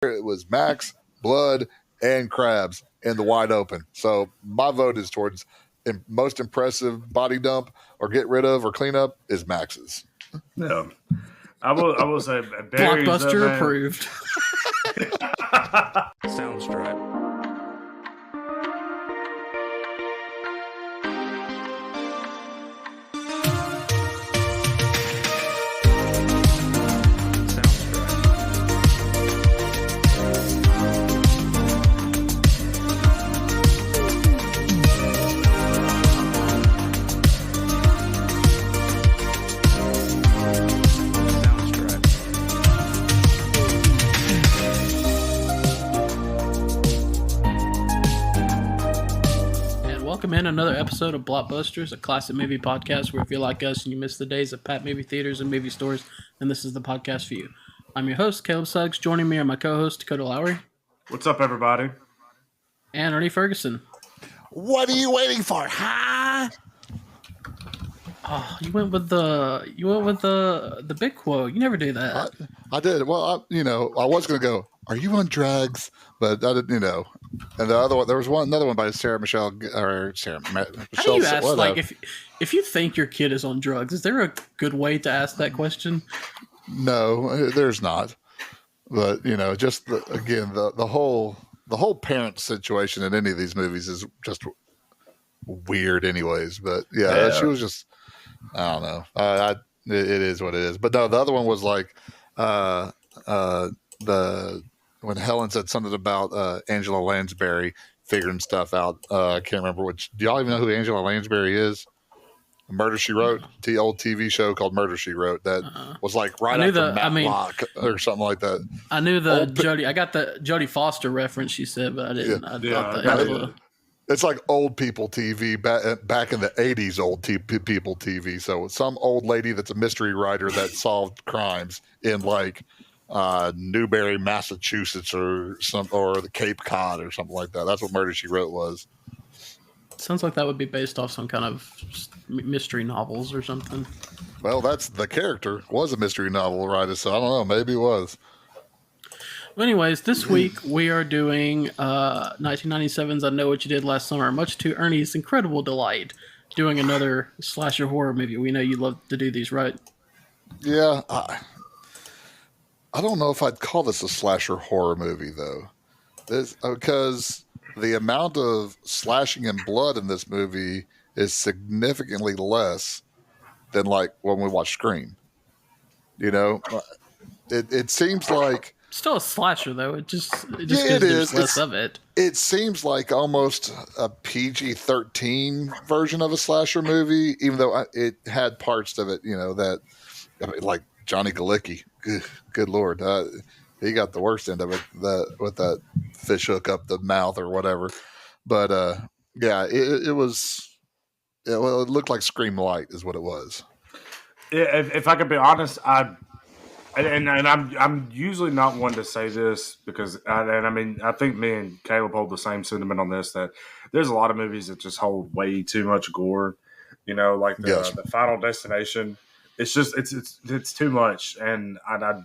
it was Max, blood, and crabs in the wide open. So my vote is towards most impressive body dump or get rid of or clean up is Max's. Yeah. I will say Barry's Blockbuster approved. Soundstripe. Welcome in another episode of Blockbusters, a classic movie podcast where if you're like us and you miss the days of packed movie theaters and movie stores, then this is the podcast for you. I'm your host, Caleb Suggs. Joining me are my co-host, Dakota Lowry. What's up, everybody? And Ernie Ferguson. What are you waiting for, huh? Oh, you went with the big quote. You never do that. I did. Well, I was going to go, are you on drugs? But I didn't, And the other one, there was another one by Sarah Michelle. How do you ask, like, if you think your kid is on drugs, is there a good way to ask that question? No, there's not. But, just, the whole parent situation in any of these movies is just weird anyways. But, yeah. She was just, I don't know. It is what it is. But, no, the other one was like when Helen said something about Angela Lansbury figuring stuff out. I can't remember which. Do y'all even know who Angela Lansbury is? Murder, She Wrote, old TV show called Murder, She Wrote that was like right after Matlock or something like that. I knew I got the Jodie Foster reference she said, but I didn't. It's like old people TV back in the 80s, old people TV. So some old lady that's a mystery writer that solved crimes in like Newbury, Massachusetts, or the Cape Cod or something like that. That's what Murder, She Wrote was. Sounds like that would be based off some kind of mystery novels or something. Well, that's the character was a mystery novel writer, so I don't know. Maybe it was. Well, anyways, this week we are doing 1997's I Know What You Did Last Summer, much to Ernie's incredible delight, doing another slasher horror movie. We know you love to do these, right? Yeah. I don't know if I'd call this a slasher horror movie, though. Because the amount of slashing and blood in this movie is significantly less than like when we watch Scream. It seems like still a slasher though. It just there's less of it. It seems like almost a PG-13 version of a slasher movie, even though it had parts of it, that like Johnny Galecki. Good Lord. He got the worst end of it with that fish hook up the mouth or whatever. But, it was – it looked like Scream Light is what it was. If I could be honest, I'm usually not one to say this because I think me and Caleb hold the same sentiment on this, that there's a lot of movies that just hold way too much gore, like the Final Destination. It's just it's too much, and I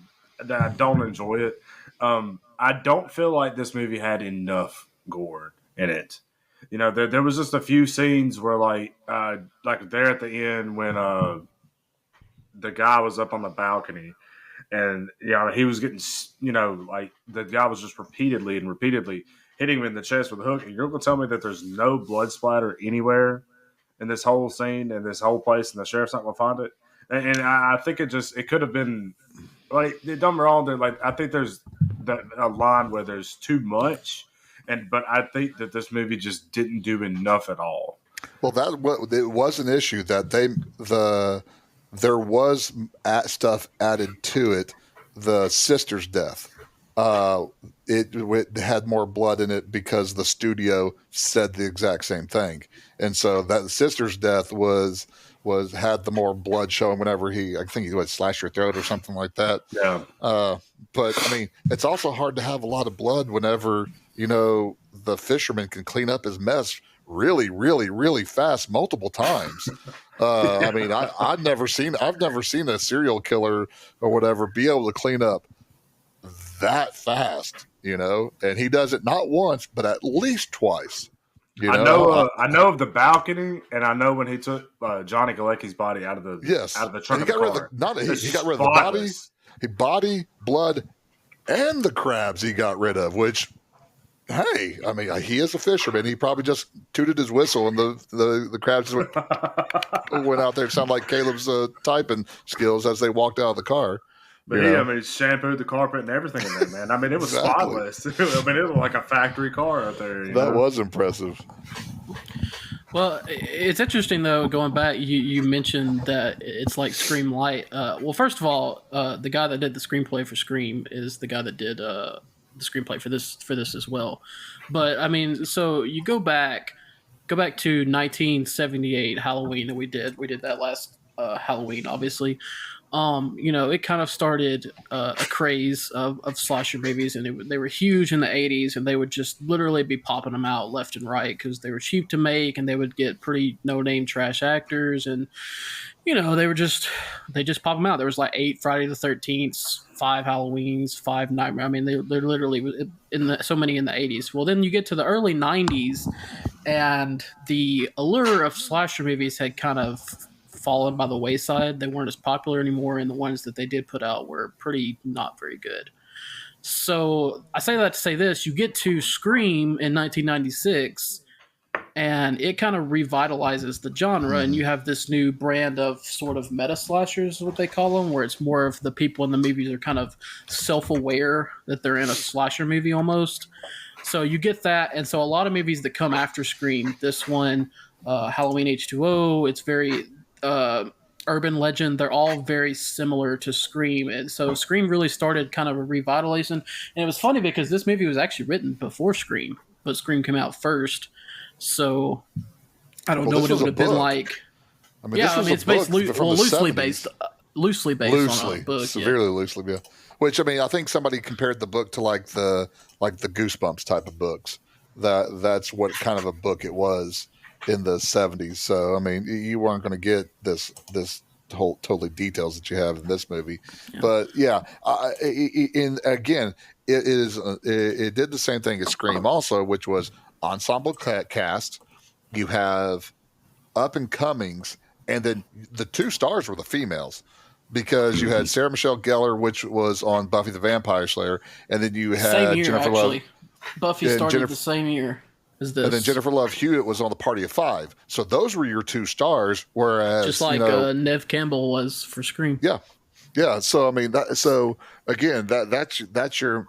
don't enjoy it. I don't feel like this movie had enough gore in it. There was just a few scenes where like there at the end when the guy was up on the balcony, and he was getting like the guy was just repeatedly hitting him in the chest with a hook. And you're going to tell me that there's no blood splatter anywhere in this whole scene and this whole place, and the sheriff's not going to find it? And I think it could have been like, don't get me wrong, I think there's a line where there's too much, but I think that this movie just didn't do enough at all. Well, it was an issue that there was stuff added to it. The sister's death, it had more blood in it because the studio said the exact same thing, and so that sister's death had the more blood showing whenever I think he would slash your throat or something like that. Yeah. But I mean, it's also hard to have a lot of blood whenever, the fisherman can clean up his mess really, really, really fast multiple times. I mean, I've never seen a serial killer or whatever be able to clean up that fast, and he does it not once, but at least twice. I know of the balcony, and I know when he took Johnny Galecki's body out of the trunk of the car. He got rid of the body, blood, and the crabs he got rid of. Which, hey, I mean, he is a fisherman. He probably just tooted his whistle, and the crabs went out there. It sounded like Caleb's typing skills as they walked out of the car. But he shampooed the carpet and everything in there, man. I mean, it was spotless. I mean, it was like a factory car out there. That was impressive. Well, it's interesting, though, going back, you mentioned that it's like Scream Light. Well, first of all, the guy that did the screenplay for Scream is the guy that did the screenplay for this as well. But, I mean, so you go back to 1978 Halloween that we did. We did that last Halloween, obviously. It kind of started a craze of slasher movies, and they were huge in the 80s, and they would just literally be popping them out left and right because they were cheap to make, and they would get pretty no-name trash actors, and, they just pop them out. There was like 8 Friday the 13th, 5 Halloweens, 5 Nightmare. I mean, they're literally so many in the 80s. Well, then you get to the early 90s, and the allure of slasher movies had kind of fallen by the wayside. They weren't as popular anymore, and the ones that they did put out were pretty not very good. So I say that to say this: you get to Scream in 1996, and it kind of revitalizes the genre, and you have this new brand of sort of meta slashers, is what they call them, where it's more of the people in the movies are kind of self-aware that they're in a slasher movie almost. So you get that, and so a lot of movies that come after Scream, this one, Halloween H2O, it's very Urban Legend, they're all very similar to Scream, and so Scream really started kind of a revitalization. And it was funny because this movie was actually written before Scream, but Scream came out first, so I don't know what it would have been like. I mean, it's based loosely based on a book, severely loosely, yeah. Which, I mean, I think somebody compared the book to like the Goosebumps type of books. That's what kind of a book it was in the 70s. So, I mean, you weren't going to get this whole totally details that you have in this movie. Yeah. But yeah, it did the same thing as Scream also, which was ensemble cast. You have up and comings, and then the 2 stars were the females, because you had Sarah Michelle Gellar, which was on Buffy the Vampire Slayer, and then you had Jennifer Love. Buffy started the same year. This. And then Jennifer Love Hewitt was on the Party of 5. So those were your 2 stars, whereas just like Neve Campbell was for Scream. Yeah. So I mean, that's your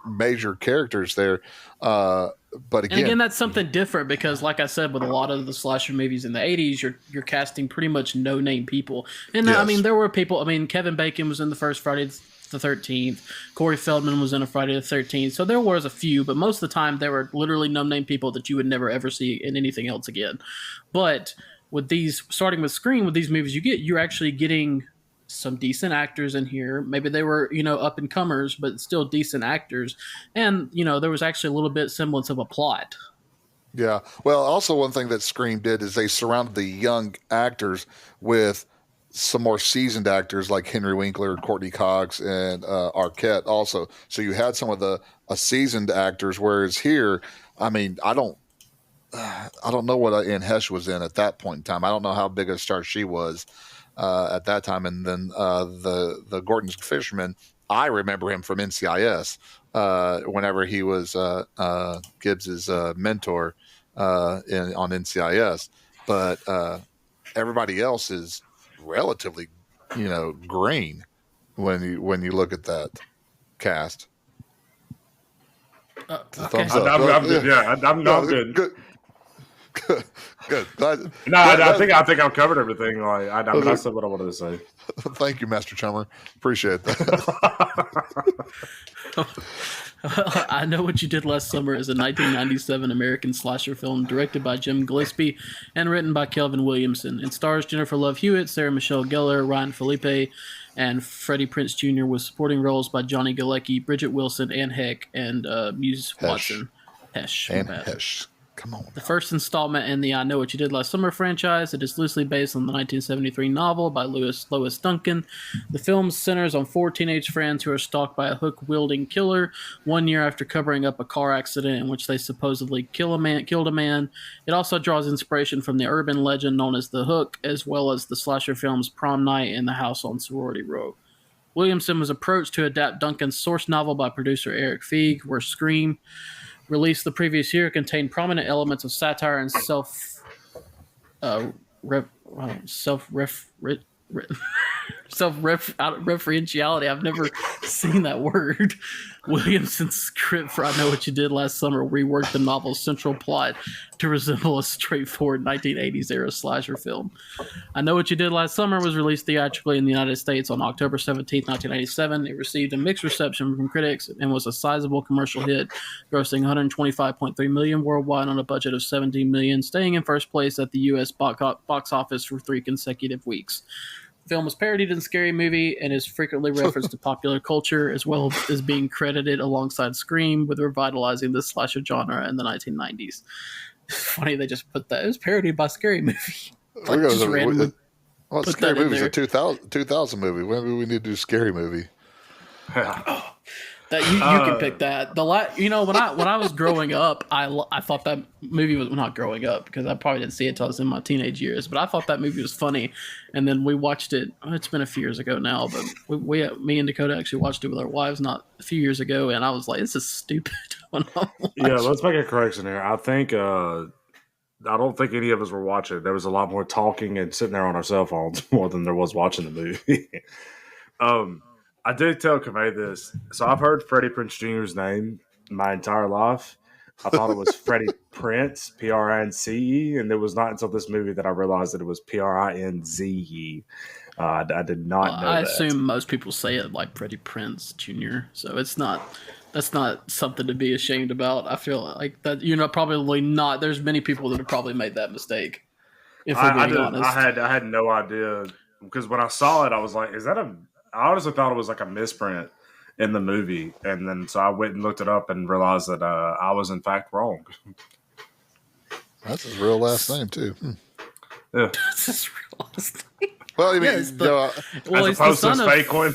major characters there. But again, that's something different because, like I said, with a lot of the slasher movies in the 80s, you're casting pretty much no name people. And yes. I mean, there were people. I mean, Kevin Bacon was in the first Friday the 13th. Corey Feldman was in a Friday the 13th. So there was a few, but most of the time they were literally no-name people that you would never ever see in anything else again. But with these, starting with Scream, with these movies you're actually getting some decent actors in here. Maybe they were, up and comers, but still decent actors. And, there was actually a little bit semblance of a plot. Yeah. Well, also one thing that Scream did is they surrounded the young actors with some more seasoned actors like Henry Winkler, Courtney Cox, and Arquette also. So you had some of the seasoned actors, whereas here, I mean, I don't know what Anne Hesh was in at that point in time. I don't know how big a star she was at that time. And then the Gordon's Fisherman, I remember him from NCIS whenever he was Gibbs's mentor on NCIS. But everybody else is relatively, green when you look at that cast. Okay. I'm good. Good. I think I've covered everything. I said what I wanted to say. Thank you, Master Chummer. Appreciate that. I Know What You Did Last Summer is a 1997 American slasher film directed by Jim Gillespie and written by Kelvin Williamson. It stars Jennifer Love Hewitt, Sarah Michelle Gellar, Ryan Felipe, and Freddie Prinze Jr. with supporting roles by Johnny Galecki, Bridget Wilson, Anne Heck, and Muse Watson. Hesh. And Hesh. Come on. The first installment in the I Know What You Did Last Summer franchise. It is loosely based on the 1973 novel by Lois Duncan. The film centers on 4 teenage friends who are stalked by a hook-wielding killer 1 year after covering up a car accident in which they supposedly killed a man. It also draws inspiration from the urban legend known as The Hook, as well as the slasher films Prom Night and The House on Sorority Row. Williamson was approached to adapt Duncan's source novel by producer Eric Feig, where Scream, released the previous year, contained prominent elements of satire and self-referentiality. I've never seen that word. Williamson's script for I Know What You Did Last Summer reworked the novel's central plot to resemble a straightforward 1980s era slasher film. I Know What You Did Last Summer was released theatrically in the United States on October 17, 1987. It received a mixed reception from critics and was a sizable commercial hit, grossing $125.3 million worldwide on a budget of $17 million, staying in first place at the U.S. box office for 3 consecutive weeks. The film was parodied in Scary Movie and is frequently referenced to popular culture, as well as being credited alongside Scream with revitalizing the slasher genre in the 1990s. It's funny they just put that. It was parodied by Scary Movie. Scary Movie is a 2000 movie. Maybe we need to do Scary Movie. That you can pick that. When I was growing up, I thought that movie was not growing up because I probably didn't see it until I was in my teenage years. But I thought that movie was funny, and then we watched it. It's been a few years ago now, but me and Dakota actually watched it with our wives not a few years ago, and I was like, "This is stupid." Yeah, let's make a correction here. I think I don't think any of us were watching. There was a lot more talking and sitting there on our cell phones more than there was watching the movie. I did tell Kaveh this. So I've heard Freddie Prinze Jr.'s name my entire life. I thought it was Freddie Prince, Prince, and it was not until this movie that I realized that it was Prinze. I did not know that. I assume most people say it like Freddie Prinze Jr., so that's not something to be ashamed about. I feel like that probably not. There's many people that have probably made that mistake. If we're being honest, I had no idea because when I saw it, I was like, "Is that a?" I honestly thought it was like a misprint in the movie, and then so I went and looked it up and realized that I was in fact wrong. That's his real last name too. Yeah, that's his real last name. Well, I mean, as opposed to his fake one.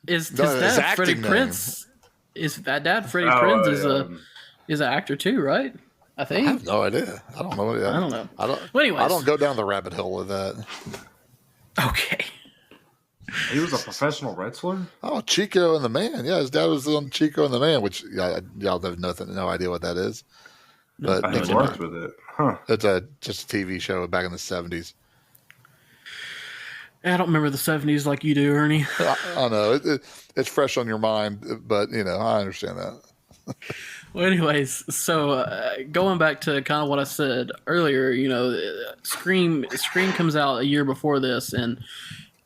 His dad, Freddie Prinze. Is that dad, Freddie Prinze, is an actor too, right? I think. I have no idea. I don't know. I don't know. Well, anyways, I don't go down the rabbit hole with that. Okay. He was a professional wrestler? Oh, Chico and the Man. Yeah, his dad was on Chico and the Man, which y'all have no idea what that is. But I haven't worked with it. Huh. It's just a TV show back in the 70s. I don't remember the 70s like you do, Ernie. I know. It's fresh on your mind, but, I understand that. Well, anyways, so going back to kind of what I said earlier, Scream comes out a year before this, and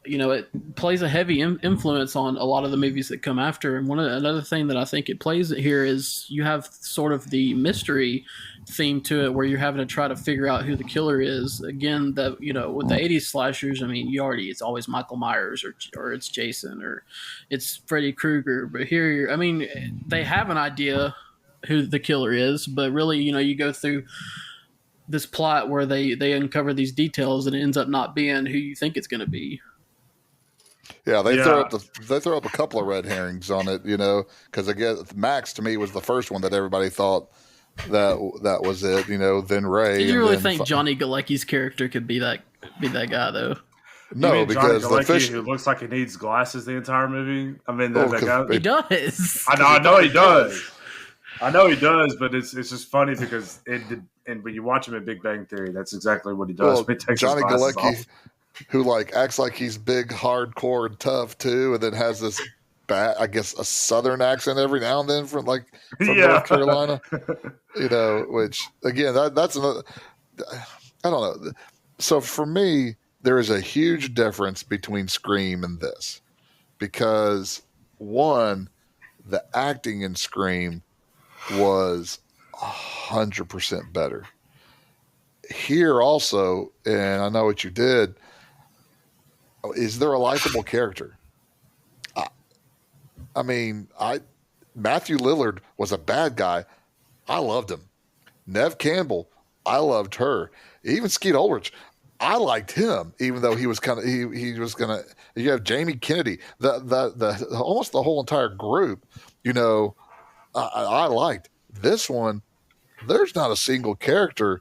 it plays a heavy influence on a lot of the movies that come after. And another thing that I think it plays here is you have sort of the mystery theme to it, where you're having to try to figure out who the killer is. Again, with the 80s slashers, I mean, it's always Michael Myers or it's Jason or it's Freddy Krueger. But here, they have an idea who the killer is, but really, you go through this plot where they uncover these details and it ends up not being who you think it's going to be. Yeah, they throw up a couple of red herrings on it, because again, Max to me was the first one that everybody thought that was it, then Ray. Do you really think Johnny Galecki's character could be that guy though? No, because Johnny Galecki, who looks like he needs glasses the entire movie. I mean, that guy, he does. I know he does. I know he does, but it's just funny because and when you watch him in Big Bang Theory, that's exactly what he does. Well, Johnny Galecki, who acts like he's big, hardcore, and tough too, and then has this a Southern accent every now and then from North Carolina, which again that's another. I don't know. So for me, there is a huge difference between Scream and this, because one, the acting in Scream was 100% better. Here also, and I Know What You Did, is there a likable character? Matthew Lillard was a bad guy. I loved him. Nev Campbell, I loved her. Even Skeet Ulrich, I liked him, even though he was kind of he was gonna. You have Jamie Kennedy, the almost the whole entire group. I liked this one. There's not a single character.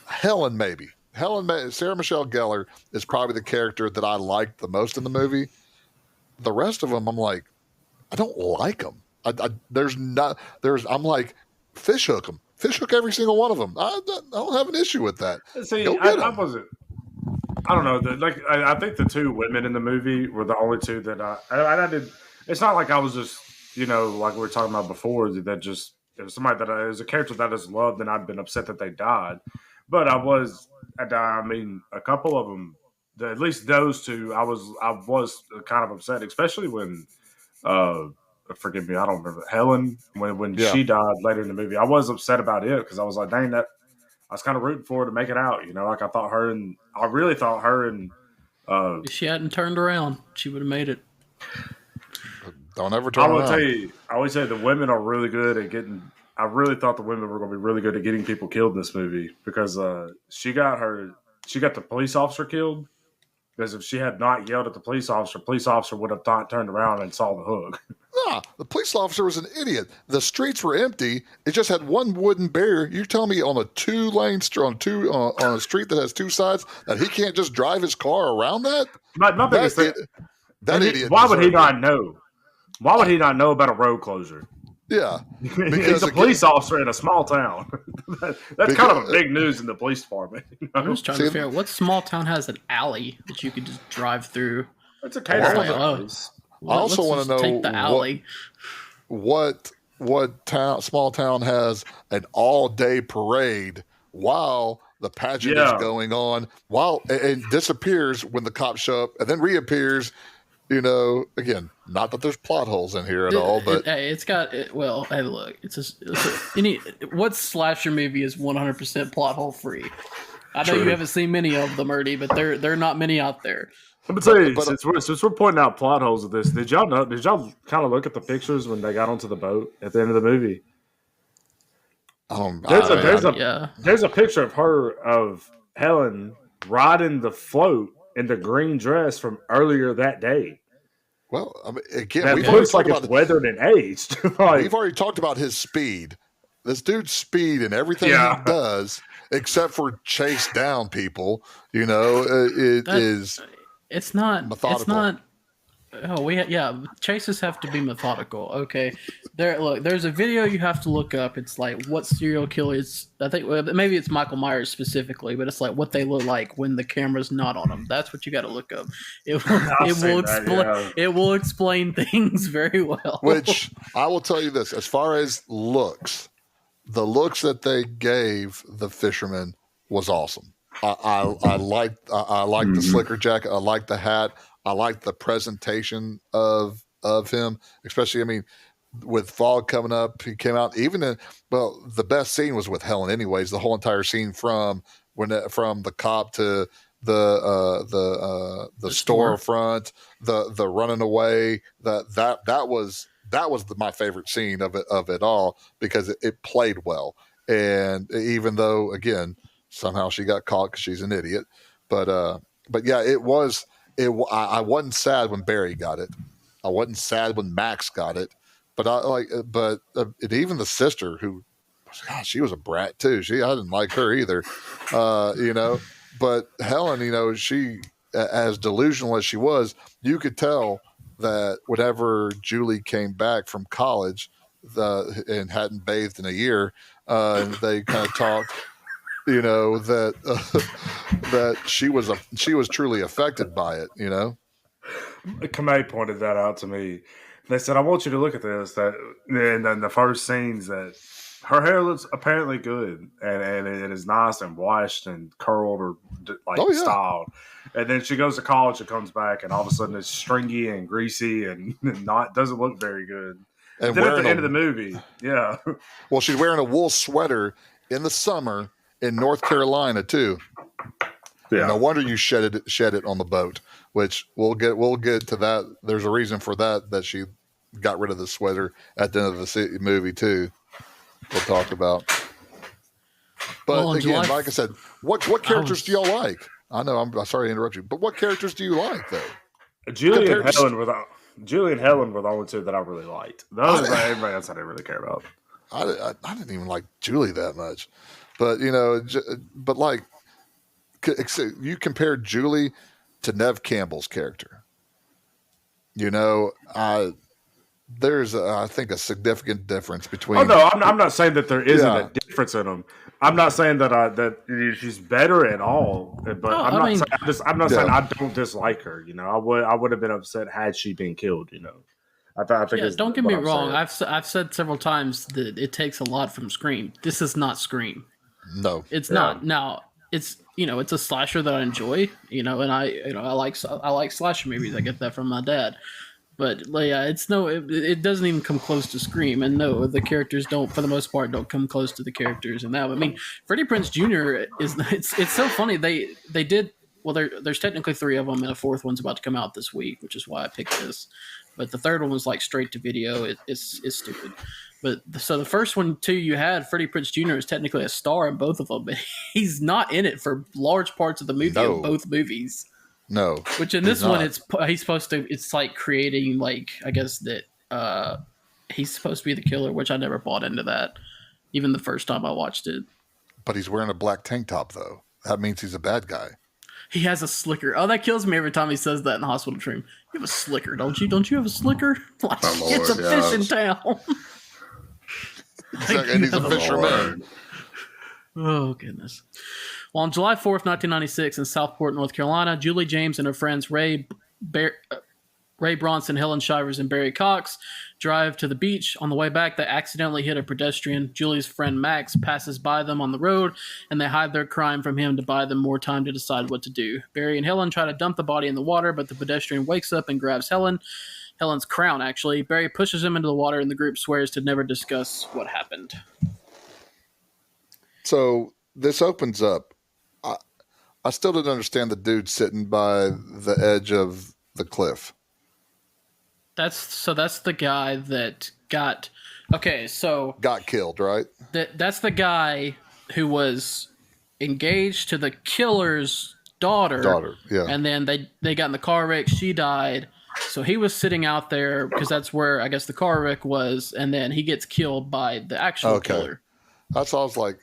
Helen, maybe Sarah Michelle Gellar is probably the character that I liked the most in the movie. The rest of them, I'm like, I don't like them. I'm like, fish hook them. Fish hook every single one of them. I don't have an issue with that. See, I wasn't. I don't know. I think the two women in the movie were the only two that I did. It's not like I was just, like we were talking about before, that just it was somebody that it was a character that I just loved, and I'd been upset that they died. But I mean, a couple of them, at least those two, I was kind of upset, especially when, forgive me, I don't remember Helen when she died later in the movie. I was upset about it because I was like, dang, that I was kind of rooting for her to make it out. Like I really thought her and if she hadn't turned around, she would have made it. Don't ever turn around. I always say the women are really good at getting. I really thought the women were going to be really good at getting people killed in this movie because she got the police officer killed. Because if she had not yelled at the police officer would have turned around and saw the hook. Nah, the police officer was an idiot. The streets were empty. It just had one wooden barrier. You're telling me on a two-lane on a street that has two sides that he can't just drive his car around that? My biggest thing. That idiot. Why would he not know? Why would he not know about a road closure? Yeah, he's a police officer in a small town. That's kind of a big news in the police department. I'm just trying to figure out what small town has an alley that you could just drive through. It's a catering place. I also want to know take the alley. What small town has an all-day parade while the pageant is going on, while and disappears when the cops show up, and then reappears. Again, not that there's plot holes in here at all, but it's got. Well, hey, look, what slasher movie is 100% plot hole free? I know you haven't seen many of them, Ernie, but there are not many out there. Let me tell you, since we're pointing out plot holes of this, did y'all kind of look at the pictures when they got onto the boat at the end of the movie? There's a picture of Helen riding the float in the green dress from earlier that day. Well, I mean, again, that looks like it's weathered and aged. We've already talked about his speed. This dude's speed and everything he does, except for chase down people. It's not methodical. It's not. Chases have to be methodical. Okay, there's a video you have to look up. It's like what serial killers. I think maybe it's Michael Myers specifically, but it's like what they look like when the camera's not on them. That's what you got to look up. It will explain things very well. Which I will tell you this: as far as looks, the looks that they gave the fisherman was awesome. I liked the slicker jacket. I liked the hat. I like the presentation of him, especially, I mean, with fog coming up, he came out the best scene was with Helen anyways, the whole entire scene from the cop to the storefront, the running away, that was my favorite scene of it all because it played well. And even though, again, somehow she got caught because she's an idiot, but yeah, it was. I wasn't sad when Barry got it. I wasn't sad when Max got it. But even the sister, who, gosh, she was a brat too. I didn't like her either. But Helen, she, as delusional as she was, you could tell that whenever Julie came back from college, and hadn't bathed in a year, and they kind of talked. That she was truly affected by it. Kamei pointed that out to me. They said, "I want you to look at this." And then the first scenes that her hair looks apparently good, and it is nice and washed and curled or styled. And then she goes to college and comes back, and all of a sudden it's stringy and greasy and doesn't look very good. And then at the end of the movie, yeah. Well, she's wearing a wool sweater in the summer. In North Carolina too. Yeah. No wonder you shed it on the boat. Which we'll get to that. There's a reason for that she got rid of the sweater at the end of the movie too. We'll talk about. But again, like I said, what characters do y'all like? I know I'm sorry to interrupt you, but what characters do you like though? Julie and Helen were the only two that I really liked. The others, everybody else I didn't really care about. I didn't even like Julie that much, but but like you compared Julie to Nev Campbell's character. There's I think a significant difference between. Oh no, I'm not saying that there isn't a difference in them. I'm not saying that she's better at all, but I'm not saying I don't dislike her. I would have been upset had she been killed. I think. Don't get me wrong. I've said several times that it takes a lot from Scream. This is not Scream. No, it's not. Now it's it's a slasher that I enjoy. And I like slasher movies. I get that from my dad. But it doesn't even come close to Scream, and no, the characters don't, for the most part, don't come close to the characters in that. I mean, Freddie Prinze Jr. it's so funny. They did well. There's technically 3 of them, and a 4th one's about to come out this week, which is why I picked this. But the 3rd one was like straight to video. It's stupid. But so the first one too, you had Freddie Prinze Jr. is technically a star in both of them, but he's not in it for large parts of the movie of both movies. No, which in this one, he's supposed to. It's like creating, like I guess that he's supposed to be the killer, which I never bought into that, even the first time I watched it. But he's wearing a black tank top, though. That means he's a bad guy. He has a slicker. Oh, that kills me every time he says that in the hospital room. You have a slicker, don't you? Don't you have a slicker? Like, it's a fish in town. Exactly, and he's a fisherman. Oh, goodness. Well, on July 4th, 1996, in Southport, North Carolina, Julie James and her friends Ray Bronson, Helen Shivers, and Barry Cox drive to the beach. On the way back, they accidentally hit a pedestrian. Julie's friend Max passes by them on the road, and they hide their crime from him to buy them more time to decide what to do. Barry and Helen try to dump the body in the water, but the pedestrian wakes up and grabs Helen's crown, actually. Barry pushes him into the water, and the group swears to never discuss what happened. So this opens up. I still didn't understand the dude sitting by the edge of the cliff. That's the guy that got killed, right? That's the guy who was engaged to the killer's daughter. Yeah. And then they got in the car wreck. She died. So he was sitting out there because that's where I guess the car wreck was, and then he gets killed by the actual killer. That's all I was like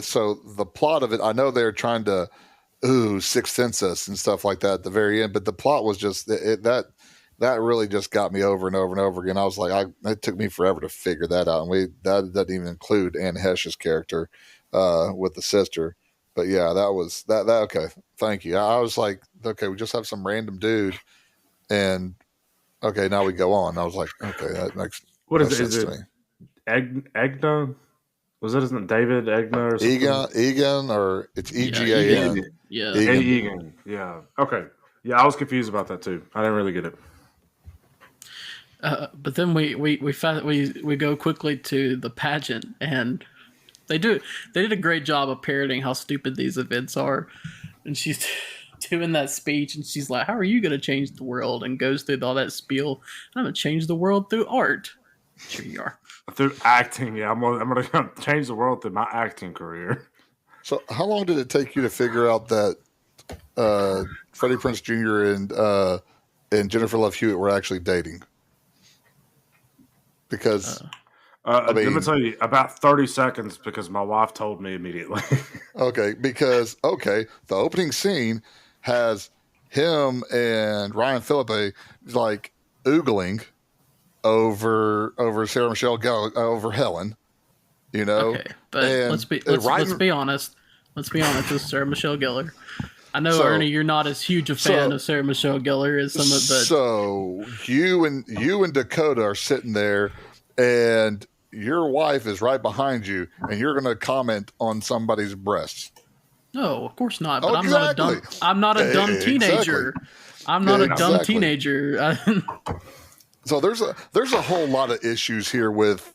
so the plot of it, I know they're trying to Sixth Sense us and stuff like that at the very end, but the plot was just that really just got me over and over and over again. I was like, it took me forever to figure that out. And that doesn't even include Anne Heche's character with the sister. But yeah, that was that. Okay, thank you. I was like, okay, we just have some random dude, and okay, now we go on. I was like, okay, that makes sense to me. Egna? Was it, isn't it David Egna or something? Egan, or it's Egan. Yeah. Egan. Yeah. Okay. Yeah, I was confused about that too. I didn't really get it. But then we go quickly to the pageant, and they did a great job of parodying how stupid these events are. And she's doing that speech, and she's like, "How are you going to change the world?" And goes through all that spiel. I'm going to change the world through art. Sure you are. Through acting, yeah. I'm gonna change the world through my acting career. So, how long did it take you to figure out that Freddie Prinze Jr. and Jennifer Love Hewitt were actually dating? Because let me tell you, about 30 seconds, because my wife told me immediately. Okay, because the opening scene has him and Ryan Phillippe like oogling over Sarah Michelle Gellar, over Helen, Okay, but let's be honest. Let's be honest with Sarah Michelle Gellar. I know, Ernie, you're not as huge a fan of Sarah Michelle Gellar as some of the. So you and Dakota are sitting there, and your wife is right behind you, and you're going to comment on somebody's breasts. No, of course not. But I'm not a dumb teenager. Exactly. I'm not a dumb teenager. So there's a whole lot of issues here with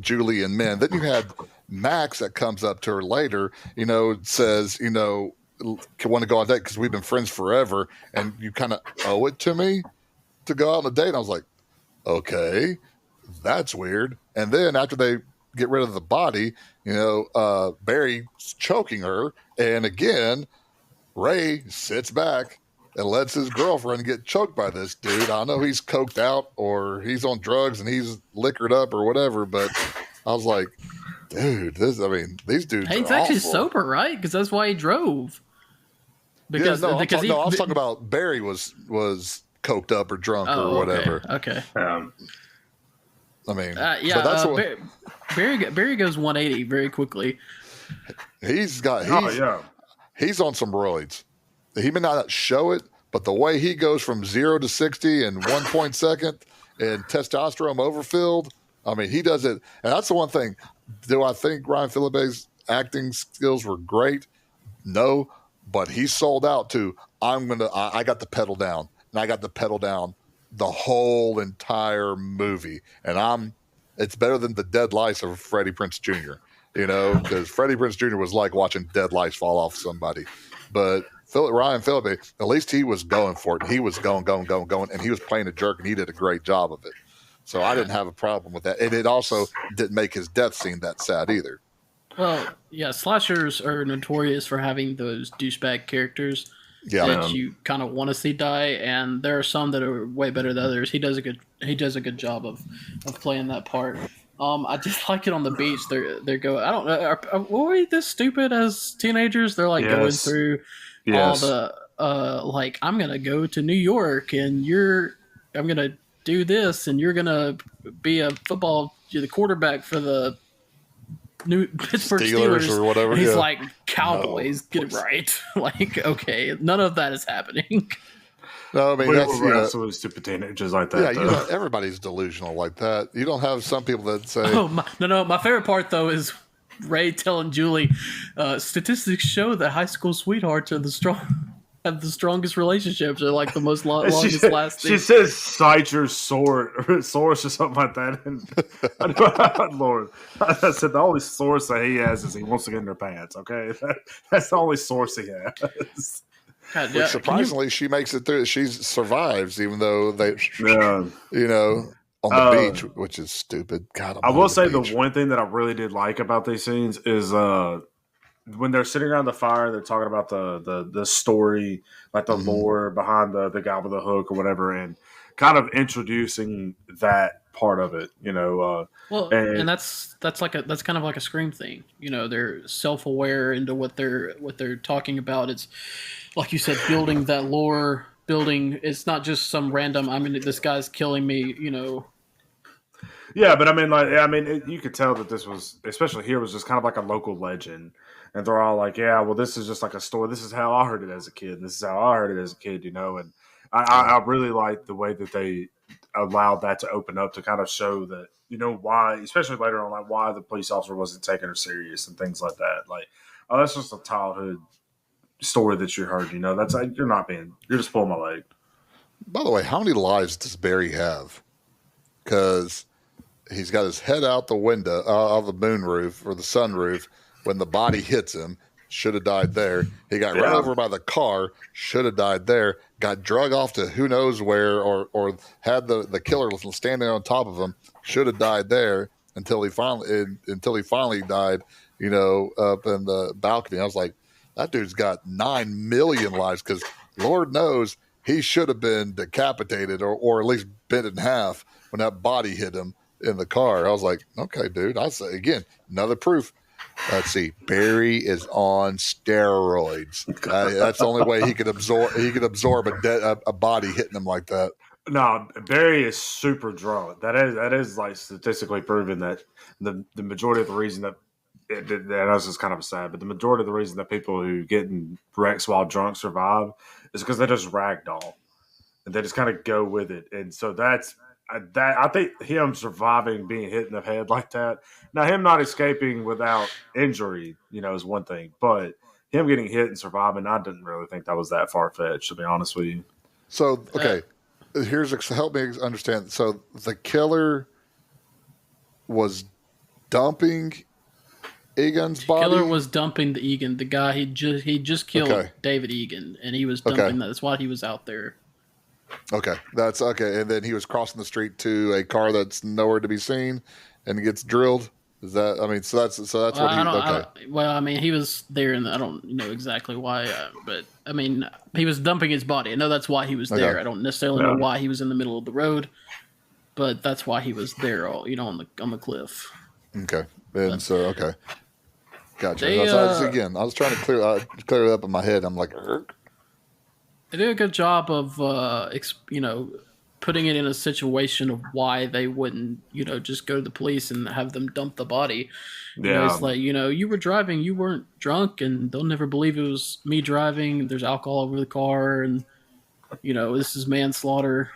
Julie and men. Then you had Max that comes up to her later, says, want to go on a date because we've been friends forever, and you kind of owe it to me to go out on a date. And I was like, okay, that's weird. And then after they get rid of the body, Barry's choking her, and again, Ray sits back and lets his girlfriend get choked by this dude. I know he's coked out or he's on drugs and he's liquored up or whatever, but I was like, dude, these dudes Hey, he's are actually awful. sober, right? Because that's why he drove. Because I was talking about Barry was coked up or drunk or whatever. Okay. I mean, yeah. But that's Barry goes 180 very quickly. He's on some roids. He may not show it, but the way he goes from 0 to 60 in 1.2 and testosterone overfilled, I mean, he does it. And that's the one thing. Do I think Ryan Phillippe's acting skills were great? No, but he sold out to, I got the pedal down, and I got the pedal down the whole entire movie. And it's better than the dead lice of Freddie Prinze Jr., because Freddie Prinze Jr. was like watching dead lice fall off somebody. But Ryan Phillippe, at least he was going for it. He was going, and he was playing a jerk, and he did a great job of it. So I didn't have a problem with that. And it also didn't make his death scene that sad either. Well, yeah, slashers are notorious for having those douchebag characters that you kind of want to see die, and there are some that are way better than others. He does a good job of playing that part. I just like it on the beach. They're going. I don't know. Were we this stupid as teenagers? They're like going through all the like, I'm gonna go to New York, and I'm gonna do this, and you're gonna be the quarterback for the new Pittsburgh Steelers or whatever. He's like, Cowboys, get it right. Like, okay, none of that is happening. No, I mean, that's absolutely stupid teenagers like that. Yeah, everybody's delusional like that. You don't have some people that say, My favorite part though is Ray telling Julie, statistics show that high school sweethearts are have the strongest relationships. They're like the most longest lasting. She says, "Cite your source or something like that." And Lord, I said the only source that he has is he wants to get in her pants. Okay, that's the only source he has. God, which surprisingly, she makes it through. She survives, even though they, on the beach, which is stupid. God, I will say the one thing that I really did like about these scenes is when they're sitting around the fire, they're talking about the story, like the lore behind the guy with the hook or whatever, and kind of introducing that part of it, and that's kind of like a Scream thing. They're self-aware into what they're talking about. It's like you said, building that lore. It's not just some random, this guy's killing me, Yeah, but you could tell that this was, especially here, was just kind of like a local legend. And they're all like, yeah, well, this is just like a story. This is how I heard it as a kid. And this is how I heard it as a kid, And I really like the way that they allowed that to open up to kind of show that, why, especially later on, like why the police officer wasn't taking her serious and things like that. Like, oh, that's just a childhood story that you heard, That's you're just pulling my leg. By the way, how many lives does Barry have? Because he's got his head out the window of the moon roof or the sunroof when the body hits him. Should have died there. He got run over by the car. Should have died there. Got drug off to who knows where, or had the killer standing on top of him. Should have died there until he finally died. Up in the balcony. I was like, that dude's got 9 million lives, because Lord knows he should have been decapitated or at least bent in half when that body hit him in the car. I was like, okay, dude. I say again, another proof. Let's see. Barry is on steroids. That's the only way he could absorb. He could absorb a body hitting him like that. No, Barry is super drunk. That is like statistically proven that the majority of the reason that that's just kind of sad, but the majority of the reason that people who get in wrecks while drunk survive is because they just ragdoll and they just kind of go with it. And so I think him surviving being hit in the head like that. Now, him not escaping without injury, is one thing, but him getting hit and surviving, I didn't really think that was that far fetched, to be honest with you. So, okay, help me understand. So the killer was dumping Egan's body. The killer was dumping the Egan, the guy he just killed, David Egan, and he was dumping that. That's why he was out there. Okay, that's okay. And then he was crossing the street to a car that's nowhere to be seen, and he gets drilled. Is that? I mean, so that's what he. Okay. Well, I mean, he was there, and I don't know exactly why, but I mean, he was dumping his body. I know that's why he was there. I don't necessarily know why he was in the middle of the road, but that's why he was there. On the cliff. Okay, and so okay, gotcha. They, again, I was trying to clear it up in my head. I'm like, they did a good job of putting it in a situation of why they wouldn't just go to the police and have them dump the body. It's like you were driving, you weren't drunk, and they'll never believe it was me driving. There's alcohol over the car, and this is manslaughter.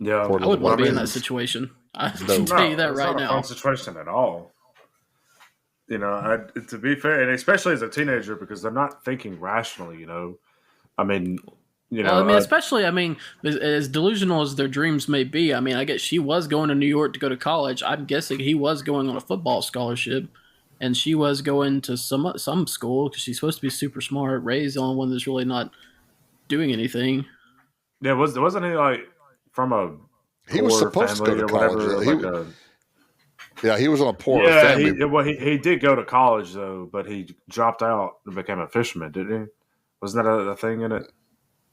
Yeah, I wouldn't want to be in that situation. I can tell you that right now. It's not a fun situation at all. To be fair, and especially as a teenager, because they're not thinking rationally. I mean, especially, as delusional as their dreams may be. I mean, I guess she was going to New York to go to college. I'm guessing he was going on a football scholarship, and she was going to some school because she's supposed to be super smart. Ray's the only one that's really not doing anything. Yeah, wasn't he like from a he was supposed to go to college? He was on a poor family. He did go to college though, but he dropped out and became a fisherman, didn't he? Wasn't that a thing in it?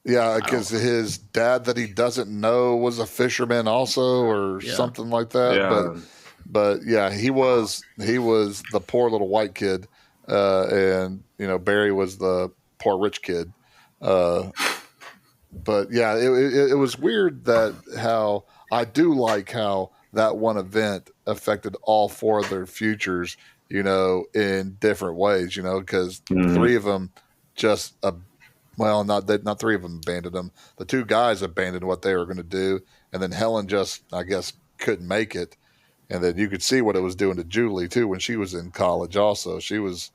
Yeah, because his dad that he doesn't know was a fisherman also, or something like that. Yeah. But he was the poor little white kid, and Barry was the poor rich kid. But yeah, it was weird that how I do like how that one event affected all four of their futures, in different ways, because three of them just not three of them abandoned them. The two guys abandoned what they were going to do, and then Helen just, I guess, couldn't make it. And then you could see what it was doing to Julie too when she was in college. Also, she was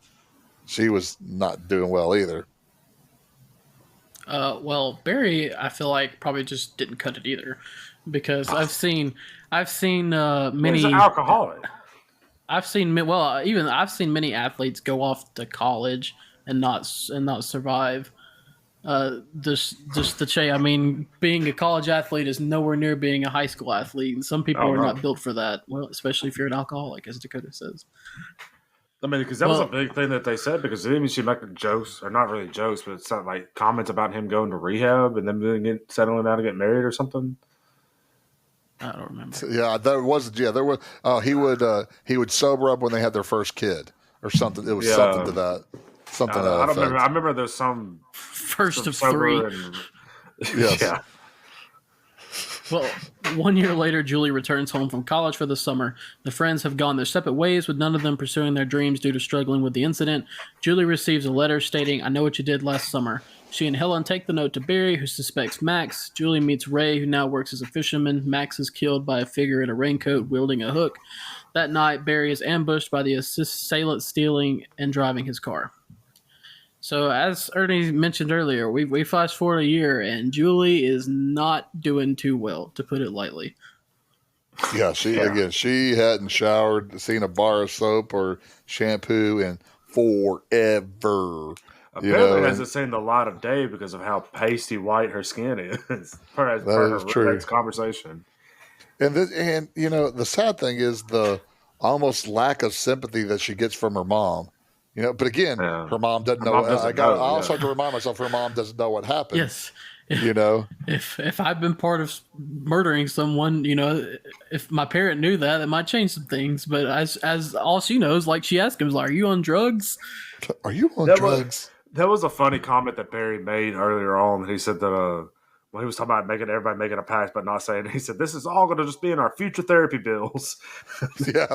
not doing well either. Well, Barry, I feel like probably just didn't cut it either, because I've seen many. He's an alcoholic. I've seen many athletes go off to college and not survive. Being a college athlete is nowhere near being a high school athlete, and some people are not built for that. Well, especially if you're an alcoholic, as Dakota says. I mean, because that was a big thing that they said, because didn't she make jokes, or not really jokes, but it's like comments about him going to rehab and then settling down to get married or something. I don't remember. Yeah, there was. He would sober up when they had their first kid or something. It was something to that. Something. I don't remember. I remember there's some first of three. Yes. Yeah. Well, 1 year later, Julie returns home from college for the summer. The friends have gone their separate ways, with none of them pursuing their dreams due to struggling with the incident. Julie receives a letter stating, "I know what you did last summer." She and Helen take the note to Barry, who suspects Max. Julie meets Ray, who now works as a fisherman. Max is killed by a figure in a raincoat wielding a hook. That night, Barry is ambushed by the assailant stealing and driving his car. So, as Ernie mentioned earlier, we flash forward a year, and Julie is not doing too well, to put it lightly. Yeah, she hadn't showered, seen a bar of soap or shampoo in forever. Apparently hasn't seen the light of day because of how pasty white her skin is. Per true. Next conversation. And the sad thing is the almost lack of sympathy that she gets from her mom. But again, her mom doesn't know. I also have to remind myself her mom doesn't know what happened. Yes. If I've been part of murdering someone, if my parent knew that, it might change some things. But as all she knows, like she asked him, like, "Are you on drugs? Are you on drugs?" That was a funny comment that Barry made earlier on. He said that when he was talking about everybody making a pact but not saying it, he said, "This is all going to just be in our future therapy bills." Yeah.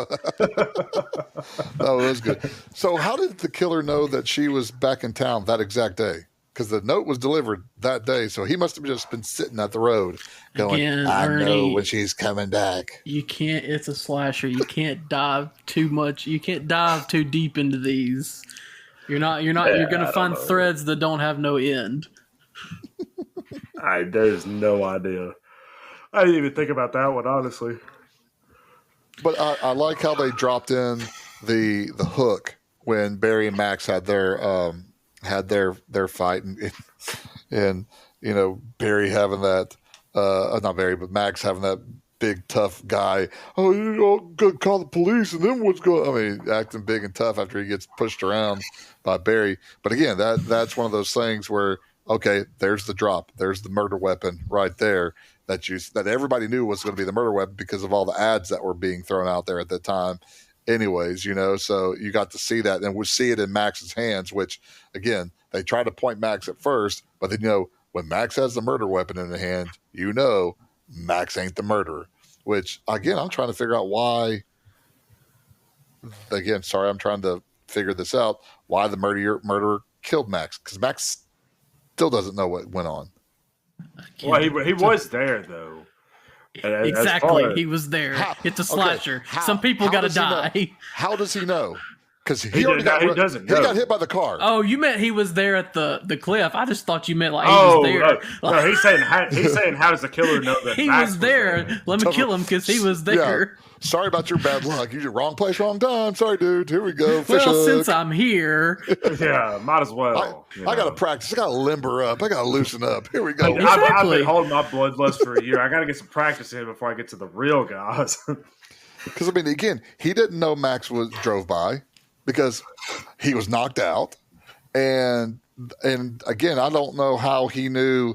That was good. So how did the killer know that she was back in town that exact day? Because the note was delivered that day, so he must have just been sitting at the road going, "I know when she's coming back." You can't. It's a slasher. You can't dive too much. You can't dive too deep into these. You're going to find threads that don't have no end. There's no idea. I didn't even think about that one, honestly. But I like how they dropped in the hook when Barry and Max had their fight, and Barry having that, not Barry, but Max having that big tough guy. Oh, you know, go call the police, and then what's going? I mean, acting big and tough after he gets pushed around by Barry. But again, that's one of those things where okay, there's the drop, there's the murder weapon right there that everybody knew was going to be the murder weapon because of all the ads that were being thrown out there at the time. Anyways, you know, so you got to see that, and we see it in Max's hands, which again, they try to point Max at first, but then, you know, when Max has the murder weapon in the hand, you know, Max ain't the murderer, which again, I'm trying to figure out why, again, sorry, I'm trying to figure this out, why the murderer killed Max, because Max still doesn't know what went on. Well, he was there, though. Exactly, he was there. It's a slasher. Okay. Some people got to die. How does he know? Because he got hit by the car. Oh, you meant he was there at the cliff. I just thought you meant like he was there. No, he's saying how does the killer know that he Max was there? Let me kill him because he was there. Yeah. Sorry about your bad luck. You're wrong place, wrong time. Sorry, dude. Here we go. Since I'm here, yeah, might as well. I got to practice. I got to limber up. I got to loosen up. Here we go. Exactly. I've been holding my bloodlust for a year. I got to get some practice in before I get to the real guys. Because I mean, again, he didn't know Max drove by because he was knocked out, and again, I don't know how he knew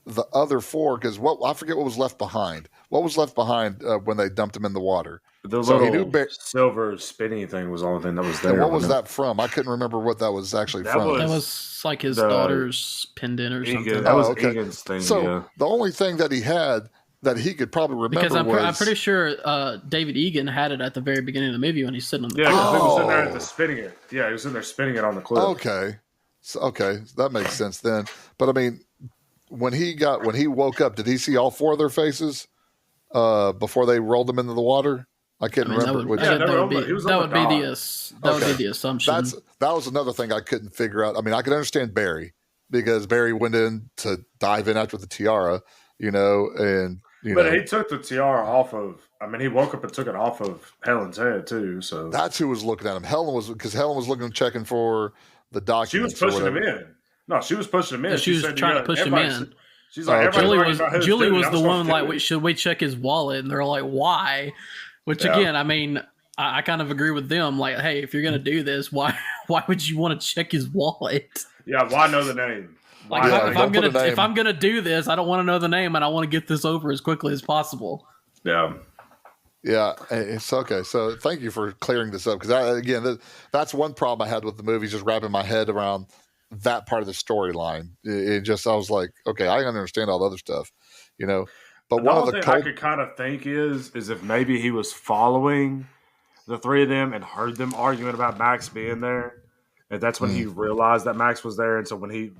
the other four because I forget what was left behind. What was left behind when they dumped him in the water? The little silver spinning thing was the only thing that was there. And what was that from? I couldn't remember what that was actually from. That was like his daughter's pendant or something. That was Egan's thing. So the only thing that he had that he could probably remember because I'm pretty sure David Egan had it at the very beginning of the movie when he's sitting on the cliff. Yeah, he was sitting there at the spinning it. Yeah, he was sitting there spinning it on the cliff. Okay, that makes sense then. But I mean, when he woke up, did he see all four of their faces before they rolled them into the water? I can't remember. That would be the assumption. That was another thing I couldn't figure out. I mean, I could understand Barry because Barry went in to dive in after the tiara, you know, and he took the tiara off of. I mean, he woke up and took it off of Helen's head too. So that's who was looking at him. Helen was checking for the documents. She was pushing him in. No, she was pushing him in. She was trying to push him in. She's like, Julie was the one like, should we check his wallet? And they're like, why? Which again, I mean, I kind of agree with them. Like, hey, if you're gonna do this, why would you want to check his wallet? Yeah, why know the name? Like, if I'm gonna do this, I don't want to know the name, and I want to get this over as quickly as possible. Yeah. Yeah, it's okay. So thank you for clearing this up because that's one problem I had with the movie, just wrapping my head around that part of the storyline. I was like, okay, I understand all the other stuff, you know. But one of the thing I could kind of think is if maybe he was following the three of them and heard them arguing about Max being there, and that's when he realized that Max was there. And so when he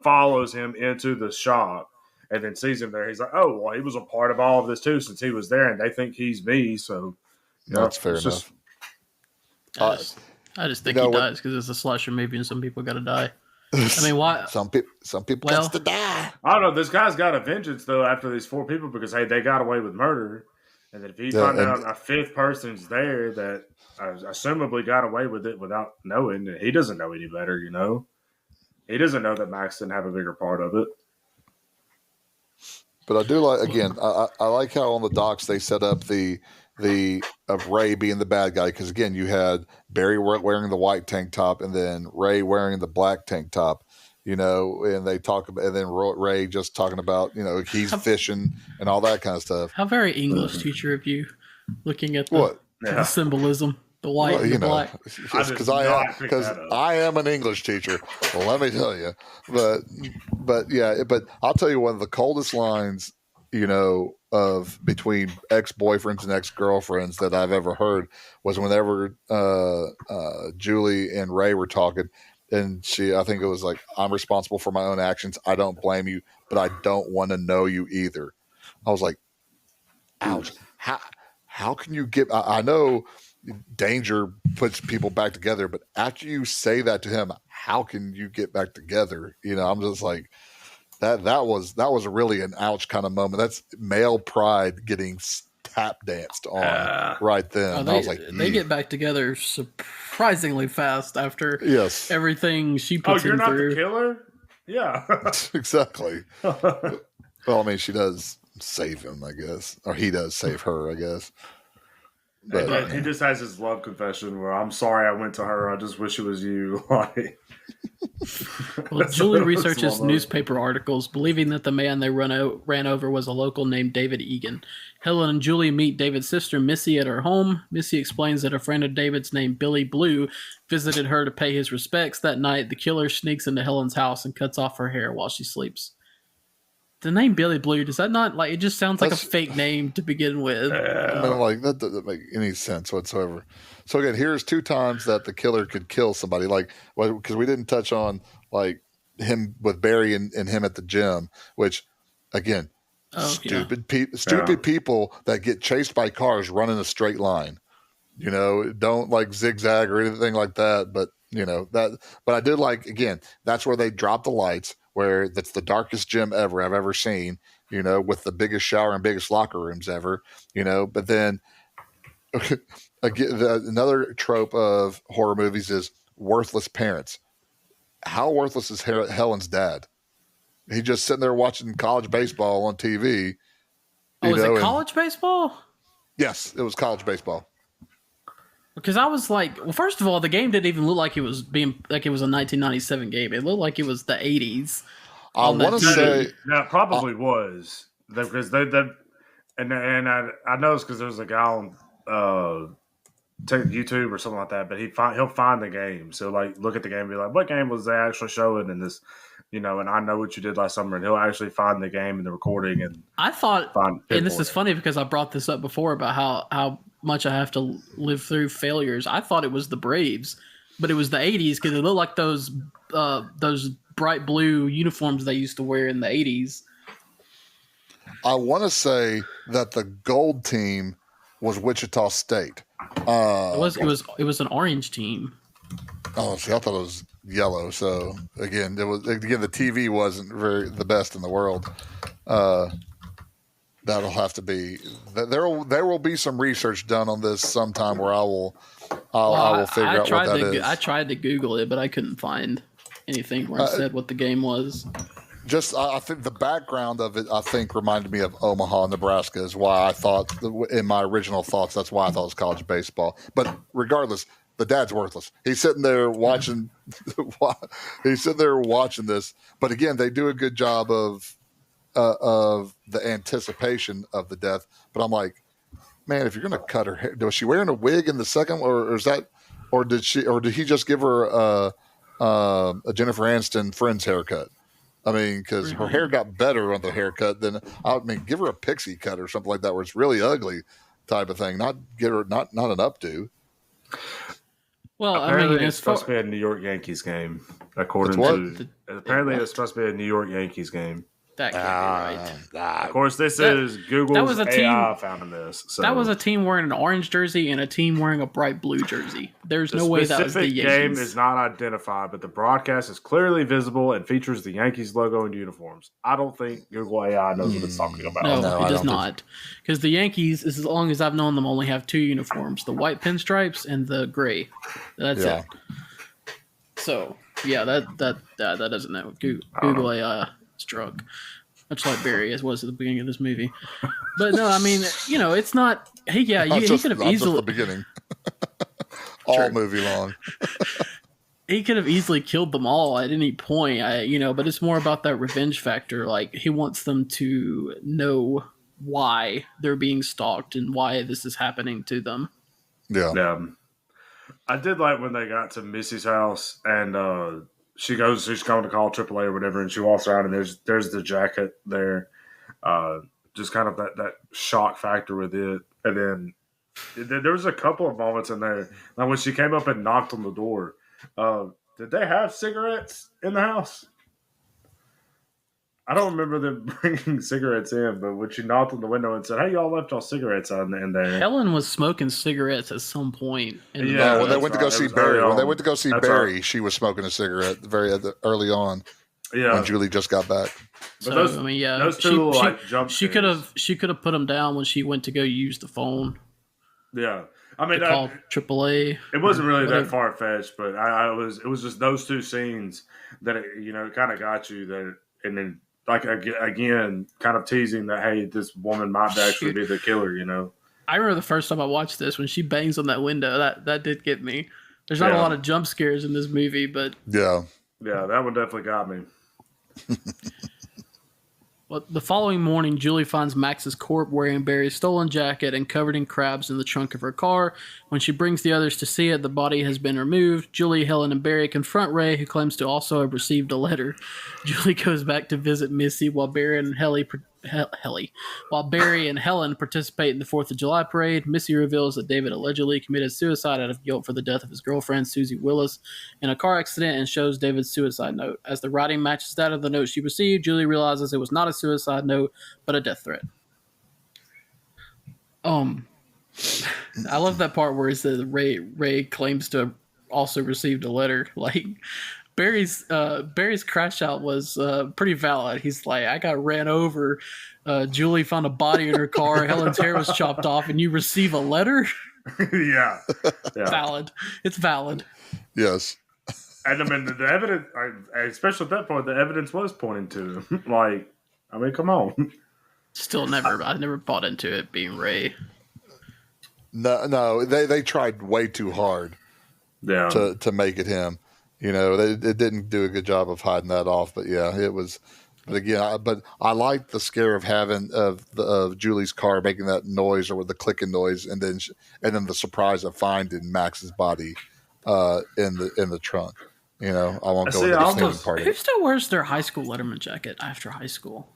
follows him into the shop and then sees him there, he's like, oh, well, he was a part of all of this too since he was there, and they think he's me. So that's fair enough. I just think he dies because it's a slasher movie and some people got to die. I mean, why? Some people got to die. I don't know. This guy's got a vengeance though after these four people because hey, they got away with murder, and then if he finds out a fifth person's there that assumably got away with it without knowing, he doesn't know any better. You know, he doesn't know that Max didn't have a bigger part of it. But I do like I like how on the docks they set up the of Ray being the bad guy because again you had Barry wearing the white tank top and then Ray wearing the black tank top, you know, and they talk about and then Ray just talking about he's fishing and all that kind of stuff. How very English teacher of you, looking at the symbolism, the white and the black. Because I am an English teacher. Well, let me tell you, but I'll tell you one of the coldest lines, of between ex-boyfriends and ex-girlfriends that I've ever heard was whenever Julie and Ray were talking, and I think it was like, I'm responsible for my own actions. I don't blame you, but I don't want to know you either. I was like, ouch. How can you get? I know danger puts people back together, but after you say that to him, how can you get back together? I'm just like. That was really an ouch kind of moment. That's male pride getting tap danced on right then. I was like, they get back together surprisingly fast after everything she puts him through. Oh, you're not the killer? Yeah, exactly. Well, I mean, she does save him, I guess, or he does save her, I guess. But he just has his love confession where I'm sorry I went to her. I just wish it was you. Like, well, Julie researches newspaper articles, believing that the man they ran over was a local named David Egan. Helen and Julie meet David's sister, Missy, at her home. Missy explains that a friend of David's named Billy Blue visited her to pay his respects. That night, the killer sneaks into Helen's house and cuts off her hair while she sleeps. The name Billy Blue, does that not, like, it just sounds like a fake name to begin with. I mean, like, that doesn't make any sense whatsoever. So again, here's 2 times that the killer could kill somebody, like, because we didn't touch on, like, him with Barry and him at the gym, which, again, stupid people that get chased by cars run in a straight line. You know, don't, like, zigzag or anything like that, but, you know, but I did like, again, that's where they drop the lights, where that's the darkest gym ever I've ever seen, you know, with the biggest shower and biggest locker rooms ever, you know. But then again, another trope of horror movies is worthless parents. How worthless is Helen's dad? He just sitting there watching college baseball on TV. Oh, is it college baseball? Yes, it was college baseball. Because I was like, well, first of all, the game didn't even look like it was a 1997 game. It looked like it was the 80s. I want to say that probably was because they and I know it's because there's a guy on YouTube or something like that, but he'll find the game. So like, look at the game and be like, what game was they actually showing in this? You know, and I know what you did last summer, and he'll actually find the game in the recording. And I thought, and this is funny because I brought this up before about how much I have to live through failures. I thought it was the Braves, but it was the 80s because it looked like those bright blue uniforms they used to wear in the 80s. I want to say that the gold team was Wichita State. It was an orange team. Oh, see, I thought it was yellow. So again, the TV wasn't the best in the world. That'll have to be there will be some research done on this sometime where I will figure out what that is. I tried to Google it, but I couldn't find anything where it said what the game was. I think the background of it, I think, reminded me of Omaha, Nebraska, is why I thought, in my original thoughts, that's why I thought it was college baseball. But regardless, the dad's worthless. He's sitting there watching. He's sitting there watching this. But again, they do a good job of the anticipation of the death. But I'm like, man, if you're going to cut her hair, was she wearing a wig in the second, or did he just give her a Jennifer Aniston Friends haircut? I mean, because her hair got better on the haircut than, I mean, give her a pixie cut or something like that, where it's really ugly type of thing. Not give her not an updo. Well, apparently I mean, it's supposed to be a New York Yankees game, according to. Apparently, it's supposed to be a New York Yankees game. That can't be right. Of course, this is Google's AI found this. So. That was a team wearing an orange jersey and a team wearing a bright blue jersey. There's no way that was the Yankees. The specific game is not identified, but the broadcast is clearly visible and features the Yankees logo and uniforms. I don't think Google AI knows what it's talking about. No, it does not. Because the Yankees, as long as I've known them, only have 2 uniforms: the white pinstripes and the gray. That's it. So yeah, that doesn't know. Google AI is drunk. Much like Barry was at the beginning of this movie. But no, I mean, you know, it's not. He could have easily. Just the beginning. All movie long. He could have easily killed them all at any point, but it's more about that revenge factor. Like, he wants them to know why they're being stalked and why this is happening to them. Yeah. I did like when they got to Missy's house and she's going to call AAA or whatever, and she walks around and there's the jacket there. Just kind of that shock factor with it. And then there was a couple of moments in there. Like when she came up and knocked on the door. Did they have cigarettes in the house? I don't remember them bringing cigarettes in, but when she knocked on the window and said, "Hey, y'all left y'all cigarettes in there." Helen was smoking cigarettes at some point. When they went to go see Barry, she was smoking a cigarette early on. Yeah, when Julie just got back. So those two she could have put him down when she went to go use the phone. Yeah. I mean, call AAA. It wasn't really that far fetched, but it was just those two scenes that it kind of got you there, and then like again, kind of teasing that hey, this woman might actually be the killer. You know. I remember the first time I watched this when she bangs on that window. That did get me. There's not a lot of jump scares in this movie, but yeah, that one definitely got me. Well, the following morning, Julie finds Max's corpse wearing Barry's stolen jacket and covered in crabs in the trunk of her car. When she brings the others to see it, the body has been removed. Julie, Helen, and Barry confront Ray, who claims to also have received a letter. Julie goes back to visit Missy while Barry and Helen participate in the 4th of July parade. Missy reveals that David allegedly committed suicide out of guilt for the death of his girlfriend, Susie Willis, in a car accident and shows David's suicide note. As the writing matches that of the note she received, Julie realizes it was not a suicide note, but a death threat. I love that part where it says Ray claims to have also received a letter. Like, Barry's crash out was pretty valid. He's like, I got ran over. Julie found a body in her car. Helen's hair was chopped off, and you receive a letter? yeah. Valid. It's valid. Yes. And I mean, the evidence, especially at that point, the evidence was pointing to him. Like, I mean, come on. I never bought into it being Ray. No, they tried way too hard. Yeah. To make it him. You know, it didn't do a good job of hiding that off, but yeah, it was. But again, I liked the scare of having of Julie's car making that noise or with the clicking noise, and then the surprise of finding Max's body in the trunk. You know, I won't go into the scary part. Who still wears their high school Letterman jacket after high school?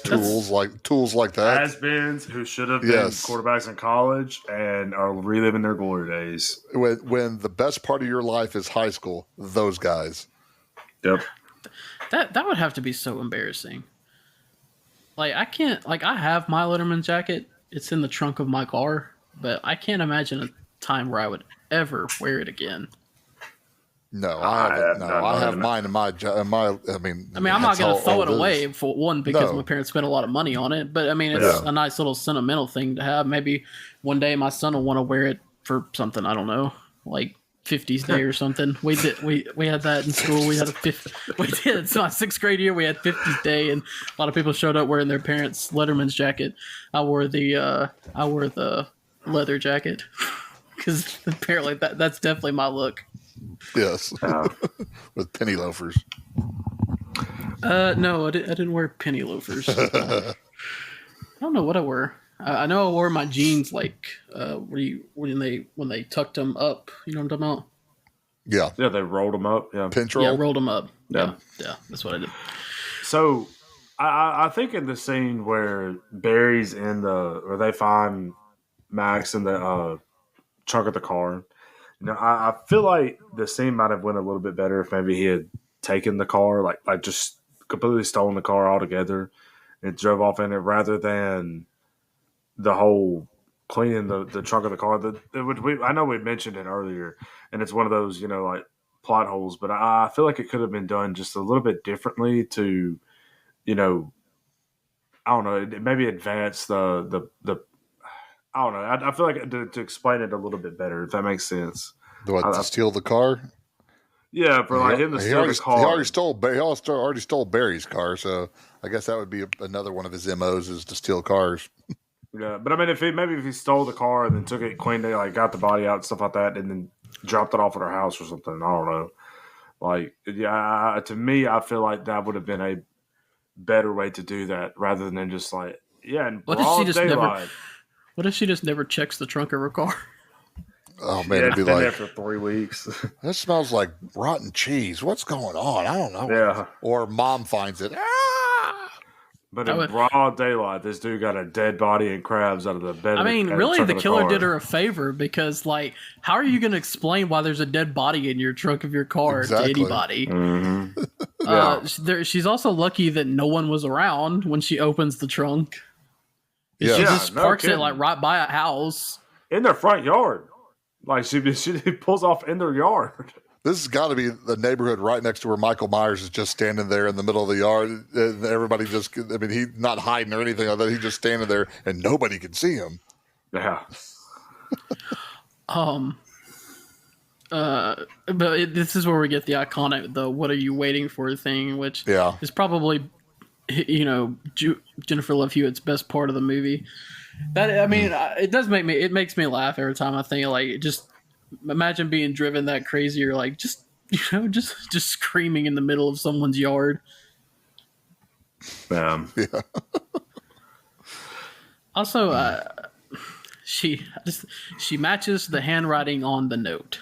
Tools like that. Has-beens who should have been quarterbacks in college and are reliving their glory days. When the best part of your life is high school, those guys. Yep. That would have to be so embarrassing. Like, I can't, like, I have my Letterman jacket. It's in the trunk of my car, but I can't imagine a time where I would ever wear it again. No, I haven't. No, I have mine in my. I'm not going to throw it away for one because my parents spent a lot of money on it. But I mean, it's a nice little sentimental thing to have. Maybe one day my son will want to wear it for something. I don't know, like 50s Day or something. We had that in school. We had we did. It's my 6th grade year. We had 50s Day, and a lot of people showed up wearing their parents' Letterman's jacket. I wore the leather jacket because apparently that's definitely my look. Yes, with penny loafers. No, I didn't wear penny loafers. I don't know what I wore. I know I wore my jeans like when they tucked them up. You know what I'm talking about? Yeah, they rolled them up. Yeah, pinch roll. Yeah, rolled them up. Yeah, that's what I did. So, I think in the scene where Barry's where they find Max in the trunk of the car. You know, I feel like the scene might have went a little bit better if maybe he had taken the car, like just completely stolen the car altogether and drove off in it rather than the whole cleaning the trunk of the car. I know we mentioned it earlier, and it's one of those, you know, like plot holes, but I feel like it could have been done just a little bit differently to, you know, I don't know, maybe advance the I don't know. I feel like to explain it a little bit better, if that makes sense. To steal the car? Yeah, for like him to steal the car. He already stole Barry's car, so I guess that would be another one of his MOs is to steal cars. Yeah, but I mean, if he stole the car and then took it, cleaned it, like got the body out and stuff like that, and then dropped it off at her house or something, I don't know. Like, yeah, to me, I feel like that would have been a better way to do that rather than just like, in broad daylight. What if she just never checks the trunk of her car? Oh man, it'd be been like there for 3 weeks. That smells like rotten cheese. What's going on? I don't know. Yeah. Or mom finds it. But in broad daylight, this dude got a dead body and crabs out of the bed. I mean, really, the killer did her a favor because, like, how are you going to explain why there's a dead body in your trunk of your car to anybody? Mm-hmm. She's also lucky that no one was around when she opens the trunk. Yeah. She just parks it like right by a house in their front yard. Like she pulls off in their yard. This has got to be the neighborhood right next to where Michael Myers is just standing there in the middle of the yard. And everybody he's not hiding or anything like that. He's just standing there and nobody can see him. Yeah. This is where we get the iconic, the "What are you waiting for?" thing, which is probably, Jennifer Love Hewitt's best part of the movie. That, I mean, it makes me laugh every time I think, like, just imagine being driven that crazy, or like just just screaming in the middle of someone's yard. Yeah. Also, she matches the handwriting on the note.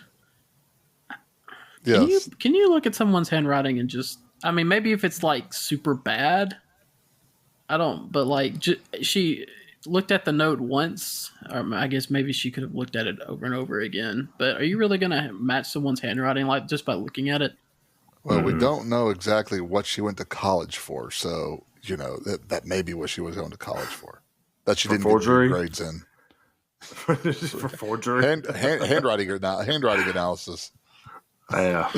Yes. Can you look at someone's handwriting and just, I mean, maybe if it's like super bad, but like she looked at the note once, or I guess maybe she could have looked at it over and over again. But are you really going to match someone's handwriting like just by looking at it? Well, we don't know exactly what she went to college for, so that may be what she was going to college for. That she didn't get good grades in. For forgery, handwriting analysis. Yeah.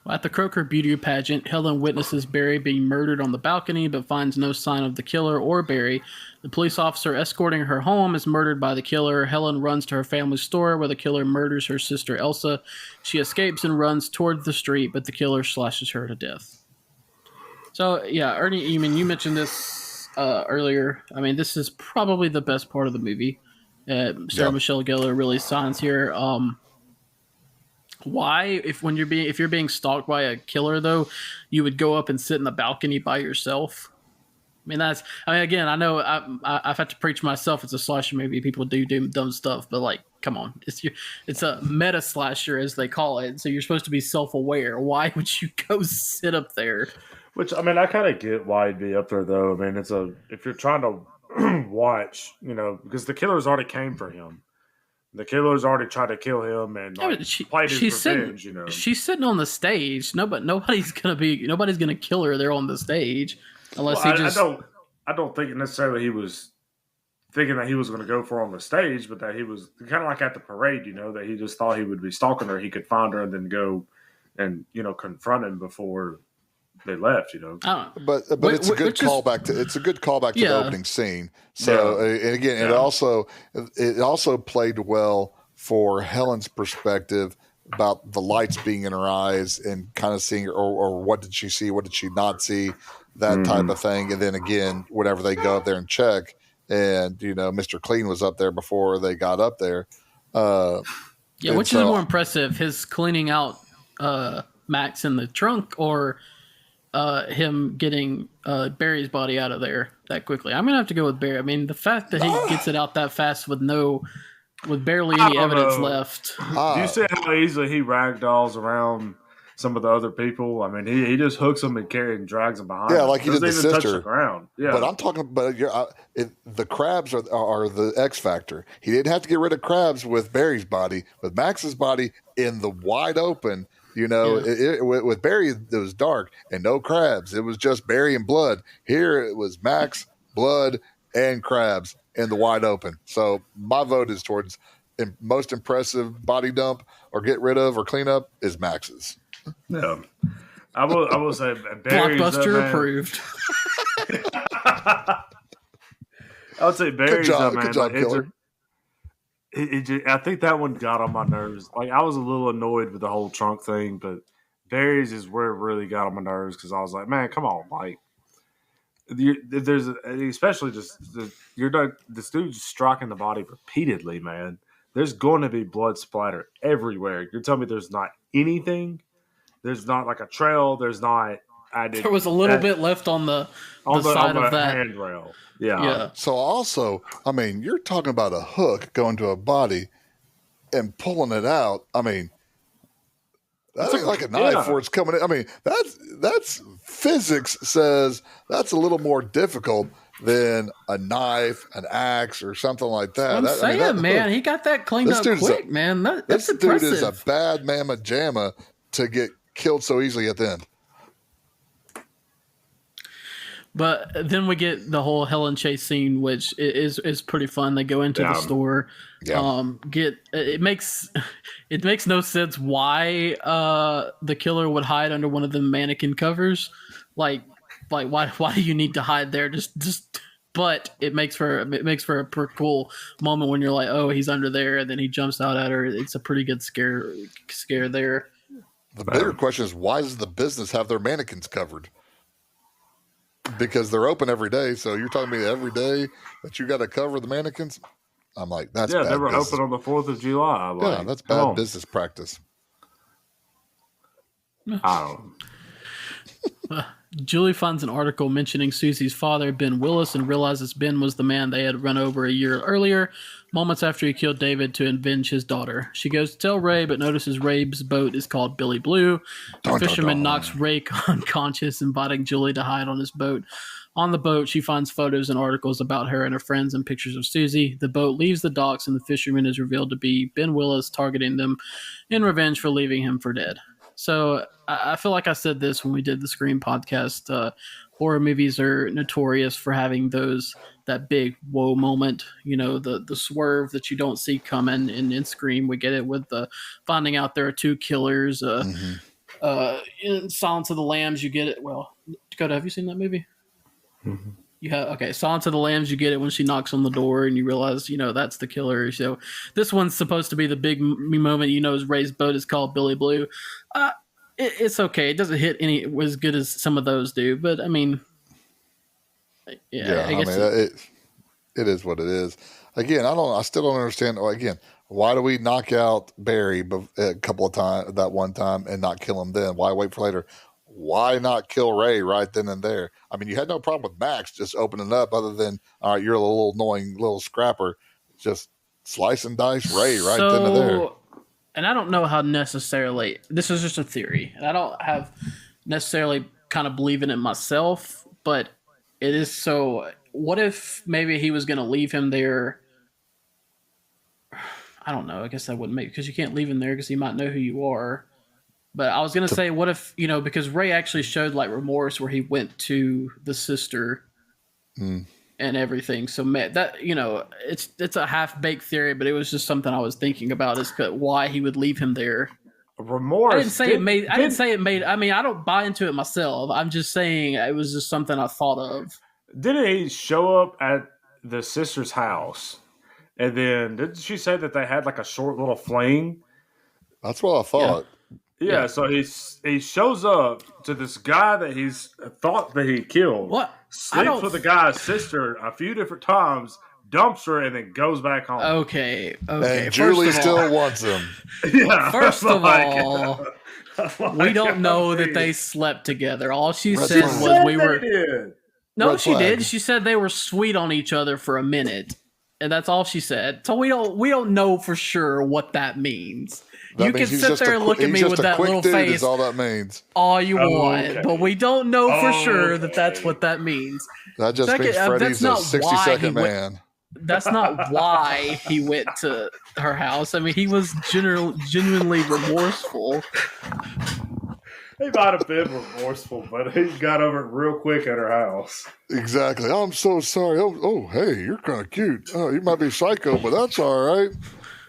At the Croker Beauty Pageant, Helen witnesses Barry being murdered on the balcony, but finds no sign of the killer or Barry. The police officer escorting her home is murdered by the killer. Helen runs to her family's store, where the killer murders her sister Elsa. She escapes and runs toward the street, but the killer slashes her to death. So, yeah, Ernie, you mentioned this earlier. I mean, this is probably the best part of the movie. Sarah Michelle Gellar really shines here. Why, if you're being stalked by a killer, though, you would go up and sit in the balcony by yourself? I mean, again, I know I've had to preach myself. It's a slasher movie. People do dumb stuff, but like, come on, it's a meta slasher, as they call it. So you're supposed to be self-aware. Why would you go sit up there? Which, I mean, I kind of get why he'd be up there, though. I mean, if you're trying to watch, because the killers already came for him. The killer's already tried to kill him and played his revenge. She's sitting on the stage. Nobody's gonna kill her there on the stage, unless he just. I don't think necessarily he was thinking that he was going to go for her on the stage, but that he was kind of like at the parade. That he just thought he would be stalking her. He could find her and then go and confront him before they left. But it's a good callback to the opening scene. So and again, it also played well for Helen's perspective about the lights being in her eyes and kind of seeing, or what did she see, what did she not see, that type of thing. And then again, whenever they go up there and check, and Mr. Clean was up there before they got up there. Which is more impressive, his cleaning out Max in the trunk, or him getting Barry's body out of there that quickly? I'm gonna have to go with Barry. I mean, the fact that he gets it out that fast with barely any evidence left. Do you see how easily he ragdolls around some of the other people? I mean, he just hooks them and drags them behind. Yeah, like he did the sister. Touch the ground. Yeah, but I'm talking. But the crabs are the X factor. He didn't have to get rid of crabs with Barry's body, with Max's body in the wide open. With Barry, it was dark and no crabs. It was just Barry and blood. Here it was Max, blood, and crabs in the wide open. So my vote is towards most impressive body dump or get rid of or clean up is Max's. Yeah, I will say Barry's Blockbuster approved. I would say Barry's good job, killer. I think that one got on my nerves. Like, I was a little annoyed with the whole trunk thing, but Barry's is where it really got on my nerves, because I was like, man, come on, like, there's especially just this dude's striking the body repeatedly, man. There's going to be blood splatter everywhere. You're telling me there's not anything? There's not like a trail. There's not. There was a little bit left on the side of that handrail. Yeah. So also, I mean, you're talking about a hook going to a body and pulling it out. I mean, that ain't like a knife where it's coming in. I mean, that's physics says that's a little more difficult than a knife, an axe, or something like that. I'm saying, man, he got that cleaned up quick, man. That's impressive. Dude is a bad mamma jamma to get killed so easily at the end. But then we get the whole Helen chase scene, which is pretty fun. They go into the store. Yeah. It makes no sense why the killer would hide under one of the mannequin covers. Like why do you need to hide there? Just but it makes for a pretty cool moment when you're like, oh, he's under there, and then he jumps out at her. It's a pretty good scare there. The bigger question is, why does the business have their mannequins covered? Because they're open every day. So you're telling me every day that you got to cover the mannequins? I'm like, that's bad they were business. open on the 4th of July. Like, yeah, that's bad business practice. I don't. Julie finds an article mentioning Susie's father, Ben Willis, and realizes Ben was the man they had run over a year earlier, moments after he killed David to avenge his daughter. She goes to tell Ray, but notices Ray's boat is called Billy Blue. The fisherman knocks Ray unconscious, inviting Julie to hide on his boat. On the boat, she finds photos and articles about her and her friends and pictures of Susie. The boat leaves the docks, and the fisherman is revealed to be Ben Willis, targeting them in revenge for leaving him for dead. So I feel like I said this when we did the Scream podcast. Horror movies are notorious for having that big whoa moment, the swerve that you don't see coming. And in Scream, we get it with the finding out there are two killers. In Silence of the Lambs, you get it. Well, Dakota, have you seen that movie? Mm-hmm. Okay, Silence of the Lambs, you get it when she knocks on the door and you realize, that's the killer. So this one's supposed to be the big moment, Ray's boat is called Billy Blue. It's okay. It doesn't hit any as good as some of those do, but I mean, I guess it is what it is. Again, I still don't understand. Again, why do we knock out Barry a couple of times, that one time, and not kill him then? Why wait for later? Why not kill Ray right then and there? I mean, you had no problem with Max just opening up, other than, all right, you're a little annoying little scrapper. Just slice and dice Ray right then and there. And I don't know how necessarily, this is just a theory, and I don't have necessarily kind of believe in it myself, but it is so. What if maybe he was going to leave him there? I don't know. I guess that wouldn't make, because you can't leave him there because he might know who you are. But I was going to say, what if, because Ray actually showed like remorse where he went to the sister and everything. So that, it's a half-baked theory, but it was just something I was thinking about, is why he would leave him there. Remorse. I didn't say it made. I mean, I don't buy into it myself. I'm just saying it was just something I thought of. Didn't he show up at the sister's house? And then didn't she say that they had like a short little fling? That's what I thought. Yeah, so he shows up to this guy that he's thought that he killed. What? Sleeps with the guy's sister a few different times, dumps her, and then goes back home. Okay. And Julie still wants him. Well, first of all, we don't know that they slept together. All she said was we were. No, she did. She said they were sweet on each other for a minute, and that's all she said. So we don't know for sure what that means. You can sit there and look at me with that little face. Is all that means. All you want, but we don't know for sure that that's what that means. That just means Freddie's a 60-second man. That's not why he went to her house. I mean, he was genuinely remorseful. He might have been remorseful, but he got over it real quick at her house. Exactly. I'm so sorry. Oh, hey, you're kind of cute. Oh, you might be psycho, but that's all right.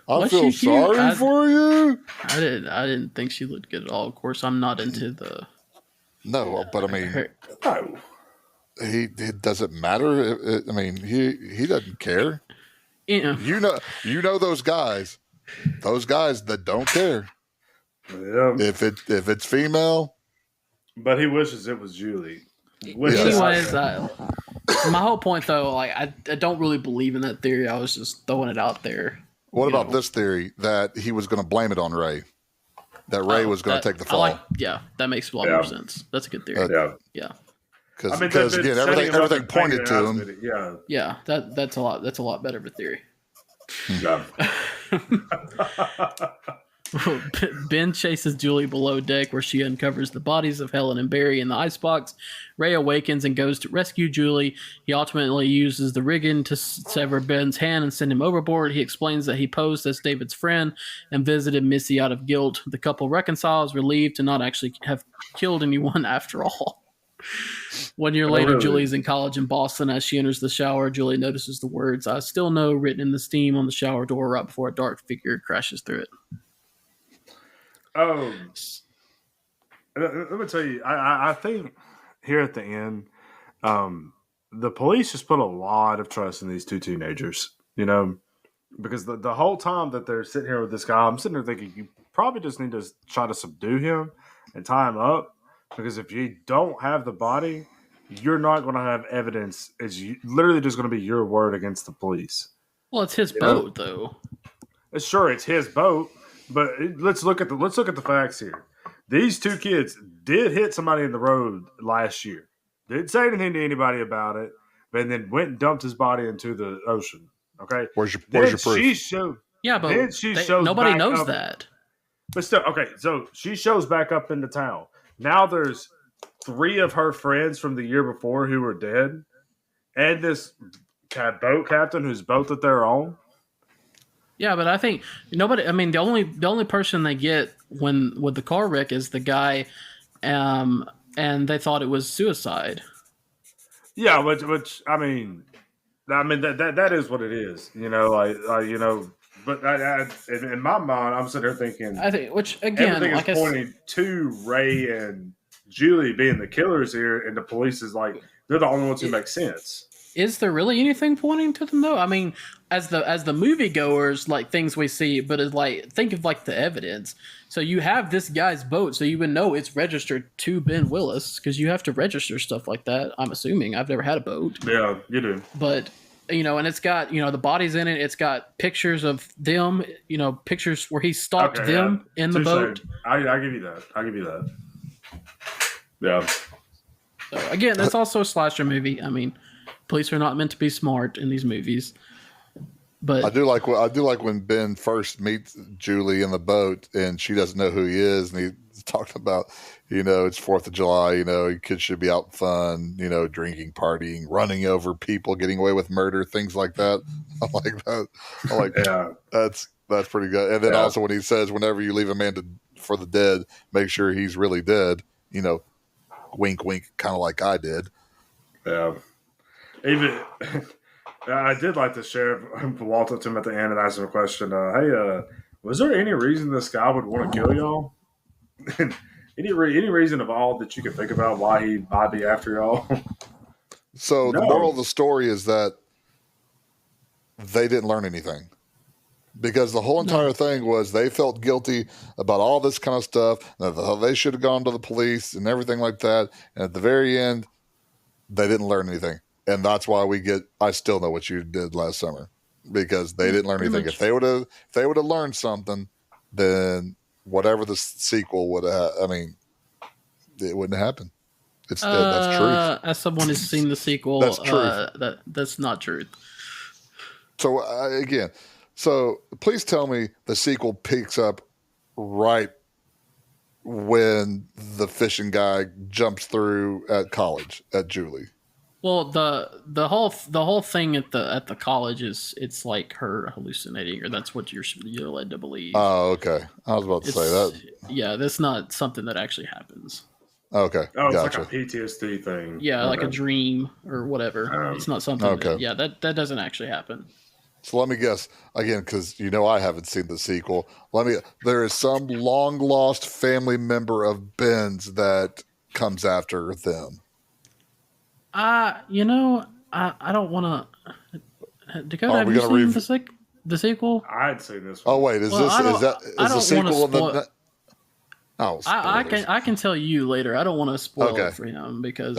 I feel sorry for you. I didn't think she looked good at all. Of course, I'm not into the. No, but I mean, it doesn't matter. I mean, he doesn't care. Yeah. You know those guys that don't care. Yeah. If it's female, but he wishes it was Julie. Anyways, my whole point though, like I don't really believe in that theory. I was just throwing it out there. What about this theory that he was going to blame it on Ray? That Ray was going to take the fall. That makes a lot more sense. That's a good theory. Yeah. Because again, everything pointed to him. Yeah, that's a lot better of a theory. Yeah. Ben chases Julie below deck, where she uncovers the bodies of Helen and Barry in the icebox. Ray awakens and goes to rescue Julie. He ultimately uses the rigging to sever Ben's hand and send him overboard. He explains that he posed as David's friend and visited Missy out of guilt. The couple reconciles, relieved to not actually have killed anyone after all. 1 year later, Julie's in college in Boston. As she enters the shower, Julie notices the words, "I still know," written in the steam on the shower door right before a dark figure crashes through it. Let me tell you, I think here at the end, the police just put a lot of trust in these two teenagers, you know, because the whole time that they're sitting here with this guy, I'm sitting there thinking you probably just need to try to subdue him and tie him up, because if you don't have the body, you're not going to have evidence. It's literally just going to be your word against the police. Well, it's his boat, though. Sure, it's his boat, but let's look at the facts here. These two kids did hit somebody in the road last year. Didn't say anything to anybody about it, but then went and dumped his body into the ocean. Okay, where's your proof? Nobody knows that. But still, okay. So she shows back up into town. Now there's 3 of her friends from the year before who were dead, and this boat captain whose boat that they're on. Yeah, but I think nobody. I mean, the only person they get with the car wreck is the guy, and they thought it was suicide. Yeah, which I mean that is what it is. You know, like you know. But in my mind, I'm sitting there thinking, which again, everything is pointing to Ray and Julie being the killers here, and the police is like they're the only ones who make sense. Is there really anything pointing to them though? I mean, as the moviegoers, like things we see, but it's like think of like the evidence. So you have this guy's boat, so you would know it's registered to Ben Willis because you have to register stuff like that. I'm assuming. I've never had a boat. Yeah, you do. But you know, and it's got the bodies in it. It's got pictures of them. You know, pictures where he stalked them in the boat. I give you that. I give you that. Yeah. So again, it's also a slasher movie. I mean, police are not meant to be smart in these movies. But I do like when Ben first meets Julie in the boat and she doesn't know who he is, and he's talking about, it's 4th of July, kids should be out fun, drinking, partying, running over people, getting away with murder, things like that. I like that. I like that's pretty good. And then also when he says, whenever you leave a man for the dead, make sure he's really dead, wink, wink, kind of like I did. Yeah. Even I did like the sheriff walked up to him at the end and asked him a question. Hey, was there any reason this guy would want to kill y'all? any reason of all that you could think about why he might be after y'all? So the moral of the story is that they didn't learn anything. Because the whole entire thing was they felt guilty about all this kind of stuff. They should have gone to the police and everything like that. And at the very end, they didn't learn anything. And that's why I still know what you did last summer, because they didn't learn anything. If they would have learned something, then whatever the sequel would have, it wouldn't have happened. That's truth. As someone who's seen the sequel, that's truth. That's not truth. So again, please tell me the sequel picks up right when the fishing guy jumps through at college at Julie. Well, the whole thing at the college is it's like her hallucinating, or that's what you're led to believe. Oh, okay. I was about to say that. Yeah, that's not something that actually happens. Okay. Oh, it's like a PTSD thing. Yeah, like a dream or whatever. It's not something. Okay. That doesn't actually happen. So let me guess again, because I haven't seen the sequel. There is some long lost family member of Ben's that comes after them. I don't want to. Dakota, have you seen the sequel? I had seen this one. Oh wait, is the sequel of the? Oh, I can tell you later. I don't want to spoil it for him because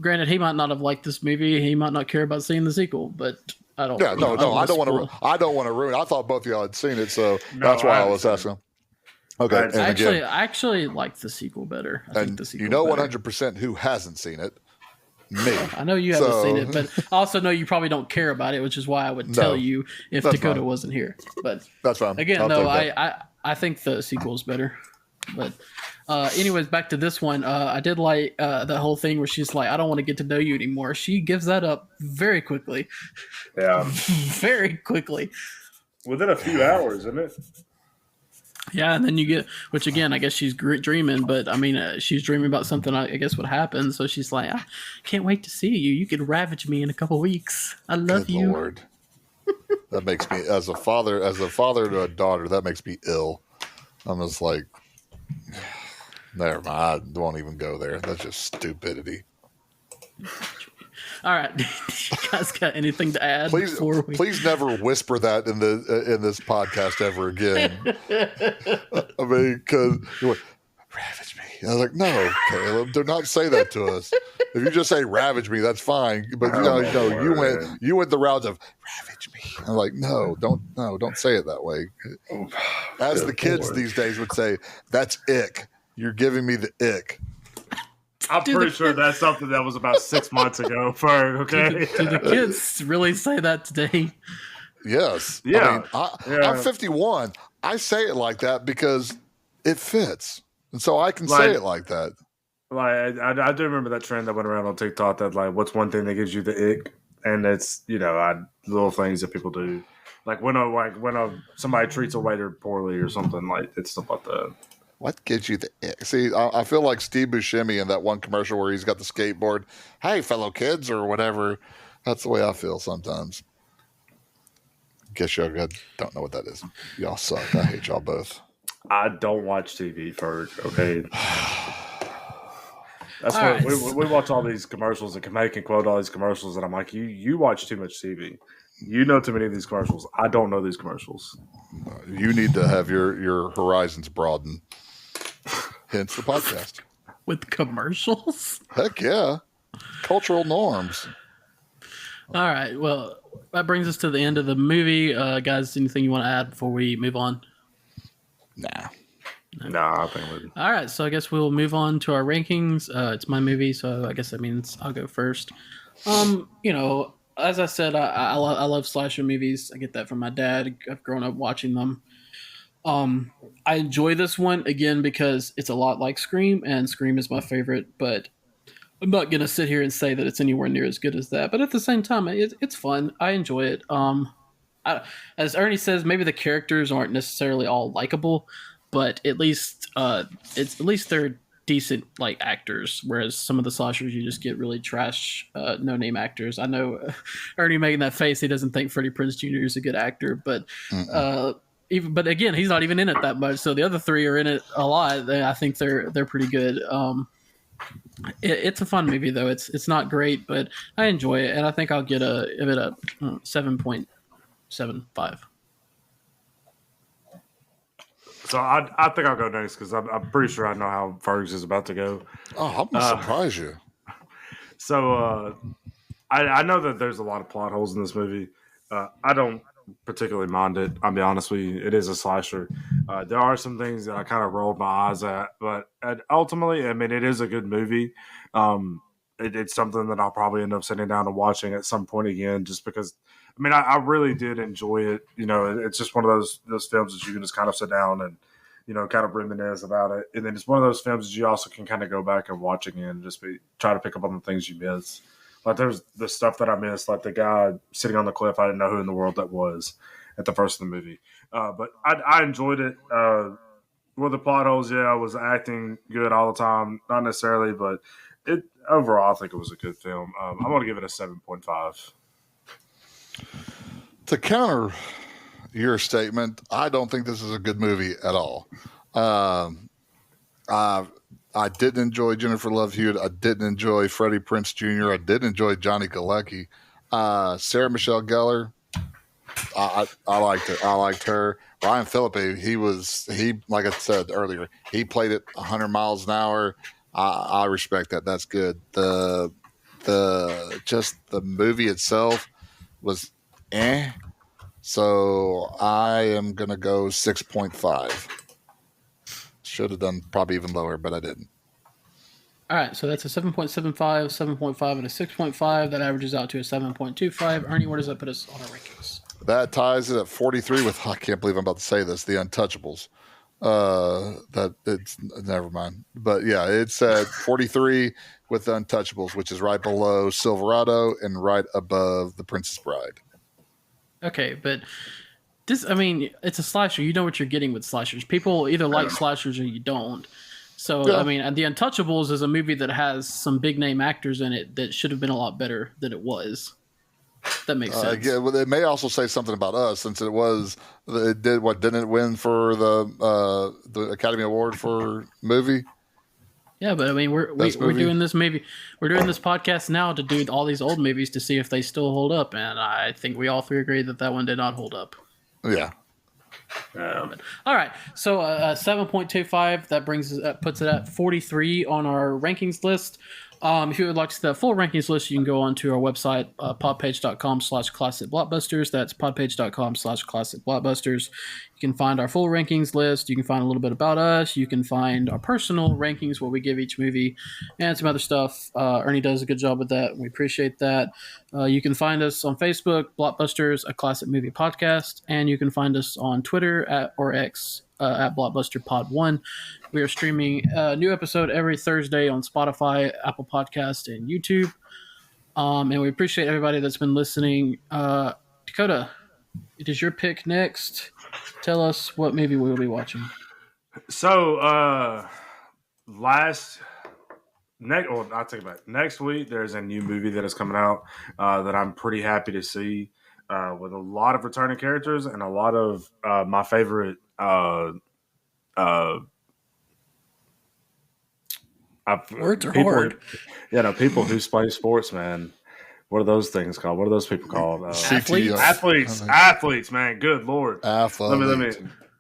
granted, he might not have liked this movie. He might not care about seeing the sequel, but I don't. Yeah, no, I don't want to. I don't want to ruin. I thought both of y'all had seen it, so that's why I was asking. Okay, I actually like the sequel better. I think the sequel 100% who hasn't seen it. Me. I know you haven't seen it, but I also know you probably don't care about it, which is why I would tell you if Dakota wasn't here. But that's fine. Again, I think the sequel is better. But anyways, back to this one. I did like the whole thing where she's like, I don't want to get to know you anymore. She gives that up very quickly. Yeah. Very quickly. Within a few hours, isn't it? Yeah, and then you get, which again, I guess she's dreaming, but she's dreaming about something I guess would happen. So she's like, I can't wait to see you. You could ravage me in a couple weeks. I love you. Lord. That makes me, as a father to a daughter, that makes me ill. I'm just like, never mind. I won't even go there. That's just stupidity. All right. You guys got anything to add? Please never whisper that in this podcast ever again. I mean, because ravage me. I was like, no, Caleb, do not say that to us. If you just say ravage me, that's fine. But you went the route of ravage me. I'm like, no, don't say it that way. As the kids these days would say, that's ick. You're giving me the ick. I'm pretty sure that's something that was about 6 months ago. Okay. Do the kids really say that today? Yes. Yeah. I mean, I'm 51. I say it like that because it fits. And so I can say it like that. Like I do remember that trend that went around on TikTok that like, what's one thing that gives you the ick? And it's, little things that people do. Like when somebody treats a waiter poorly or something, like it's stuff like that. What gives you the ick? See, I feel like Steve Buscemi in that one commercial where he's got the skateboard. Hey, fellow kids, or whatever. That's the way I feel sometimes. Guess y'all don't know what that is. Y'all suck. I hate y'all both. I don't watch TV, Ferg. Okay. That's what we watch all these commercials and can make and quote all these commercials, and I'm like, you watch too much TV. You know too many of these commercials. I don't know these commercials. You need to have your horizons broaden. Hence the podcast. With commercials? Heck yeah. Cultural norms. All right. Well, that brings us to the end of the movie. Guys, anything you want to add before we move on? Nah, I think we. All right. So I guess we'll move on to our rankings. It's my movie, so I guess that means I'll go first. As I said, I love slasher movies. I get that from my dad. I've grown up watching them. I enjoy this one again because it's a lot like Scream, and Scream is my favorite. But I'm not gonna sit here and say that it's anywhere near as good as that. But at the same time, it's fun. I enjoy it. As Ernie says, maybe the characters aren't necessarily all likable, but at least they're decent like actors, whereas some of the slashers you just get really trash no name actors. I know Ernie making that face, he doesn't think Freddie Prinze Jr. is a good actor, but but again, he's not even in it that much, so the other three are in it a lot. I think they're pretty good. It's a fun movie though. It's not great, but I enjoy it, and I think I'll give it a 7.75. So I think I'll go next because I'm pretty sure I know how Fergus is about to go. Oh, I'm going to surprise you. So I know that there's a lot of plot holes in this movie. I don't particularly mind it. I'll be honest with you. It is a slasher. There are some things that I kind of rolled my eyes at, but ultimately, I mean, it is a good movie. It's something that I'll probably end up sitting down and watching at some point again, just because. I mean, I really did enjoy it. It's just one of those films that you can just kind of sit down and, kind of reminisce about it. And then it's one of those films that you also can kind of go back and watch again and just try to pick up on the things you miss. Like there's the stuff that I missed, like the guy sitting on the cliff. I didn't know who in the world that was at the first of the movie. But I enjoyed it. With the plot holes, I was acting good all the time. Not necessarily, but overall, I think it was a good film. I'm going to give it a 7.5. To counter your statement, I don't think this is a good movie at all. I didn't enjoy Jennifer Love Hewitt. I didn't enjoy Freddie Prinze Jr. I didn't enjoy Johnny Galecki. Sarah Michelle Gellar, I liked it. I liked her. Ryan Phillippe, he like I said earlier, he played it 100 miles an hour. I respect that. That's good. The movie itself was so I am gonna go 6.5. Should have done probably even lower, but I didn't. All right, so that's a 7.75, 7.5, and a 6.5. That averages out to a 7.25. Ernie, where does that put us on our rankings? That ties it at 43 with, I can't believe I'm about to say this, The Untouchables. Never mind. But yeah, it's at 43 with The Untouchables, which is right below Silverado and right above The Princess Bride. Okay, but it's a slasher. You know what you're getting with slashers. People either like slashers or you don't. So, yeah. I mean, The Untouchables is a movie that has some big name actors in it that should have been a lot better than it was. That makes sense. Yeah, well, it may also say something about us since didn't it win for the Academy Award for movie? Yeah, but I mean, we're doing this we're doing this podcast now to do all these old movies to see if they still hold up, and I think we all three agree that one did not hold up. Yeah. All right, so 7.25 that puts it at 43 on our rankings list. If you would like to see the full rankings list, you can go onto our website, podpage.com/classicblockbusters. That's podpage.com/classicblockbusters. You can find our full rankings list. You can find a little bit about us. You can find our personal rankings, what we give each movie, and some other stuff. Ernie does a good job with that. We appreciate that. You can find us on Facebook, Blockbusters, a classic movie podcast, and you can find us on Twitter or X at BlockbusterPod1. We are streaming a new episode every Thursday on Spotify, Apple Podcast, and YouTube. And we appreciate everybody that's been listening. Dakota, it is your pick next. Tell us what movie we will be watching. So, I'll take it back. Next week, there's a new movie that is coming out that I'm pretty happy to see with a lot of returning characters and a lot of my favorite words are hard. People who play sports, man. What are those things called? What are those people called? Athletes, man. Good Lord. Athletes.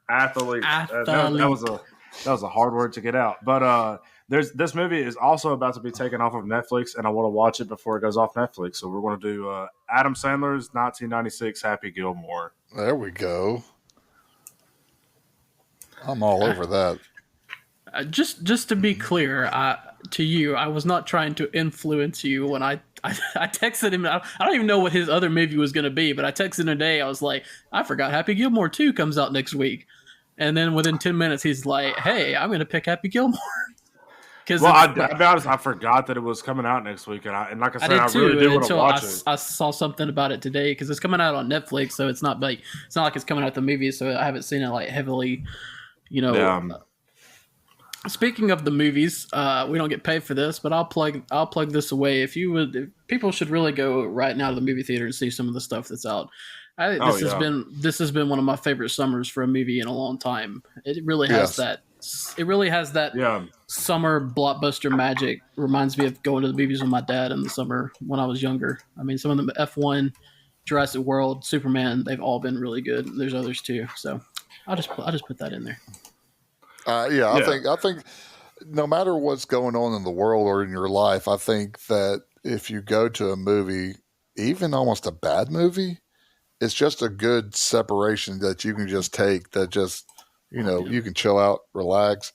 Athletes. That was a hard word to get out. But this movie is also about to be taken off of Netflix, and I want to watch it before it goes off Netflix. So we're going to do Adam Sandler's 1996 Happy Gilmore. There we go. I'm all over that. Just to be clear, to you, I was not trying to influence you when I texted him. I don't even know what his other movie was going to be, but I texted him today. I was like, I forgot Happy Gilmore 2 comes out next week. And then within 10 minutes, he's like, hey, I'm going to pick Happy Gilmore. I'll be honest, I forgot that it was coming out next week. And like I said, I really did want to watch it. I saw something about it today because it's coming out on Netflix. So it's not like it's coming out the movies. So I haven't seen it like heavily, Speaking of the movies, we don't get paid for this, but I'll plug this away. If people should really go right now to the movie theater and see some of the stuff that's out. I think this has been one of my favorite summers for a movie in a long time. It really has that. It really has that summer blockbuster magic. Reminds me of going to the movies with my dad in the summer when I was younger. I mean, some of them F1, Jurassic World, Superman, they've all been really good. There's others too. So I'll just put that in there. I think no matter what's going on in the world or in your life, I think that if you go to a movie, even almost a bad movie, it's just a good separation that you can just take that just, you can chill out, relax,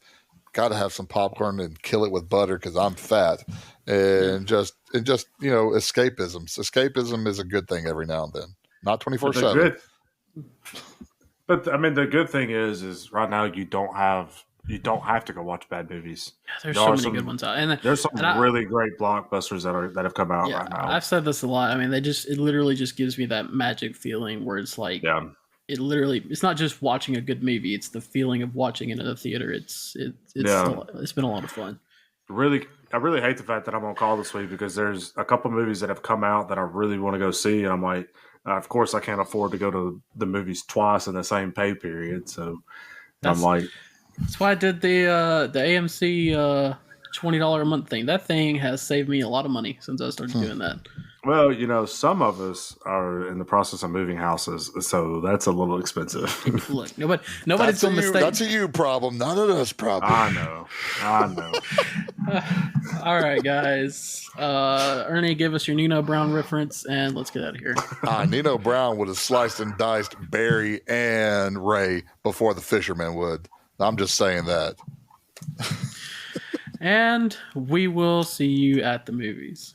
got to have some popcorn and kill it with butter because I'm fat and just escapism. Escapism is a good thing every now and then, not 24/7. But I mean, the good thing is right now you don't have to go watch bad movies. Yeah, there's so many good ones out, and there's some really great blockbusters that have come out right now. I've said this a lot. I mean, it literally just gives me that magic feeling where it's like, it's not just watching a good movie; it's the feeling of watching it in a theater. It's been a lot of fun. I really hate the fact that I'm on call this week because there's a couple movies that have come out that I really want to go see, and I'm like, of course, I can't afford to go to the movies twice in the same pay period. So I'm like, that's why I did the AMC $20 a month thing. That thing has saved me a lot of money since I started doing that. Well, some of us are in the process of moving houses, so that's a little expensive. Look, nobody's going to mistake. That's a you problem, not an us problem. I know. All right, guys. Ernie, give us your Nino Brown reference, and let's get out of here. Nino Brown would have sliced and diced Barry and Ray before the fisherman would. I'm just saying that. And we will see you at the movies.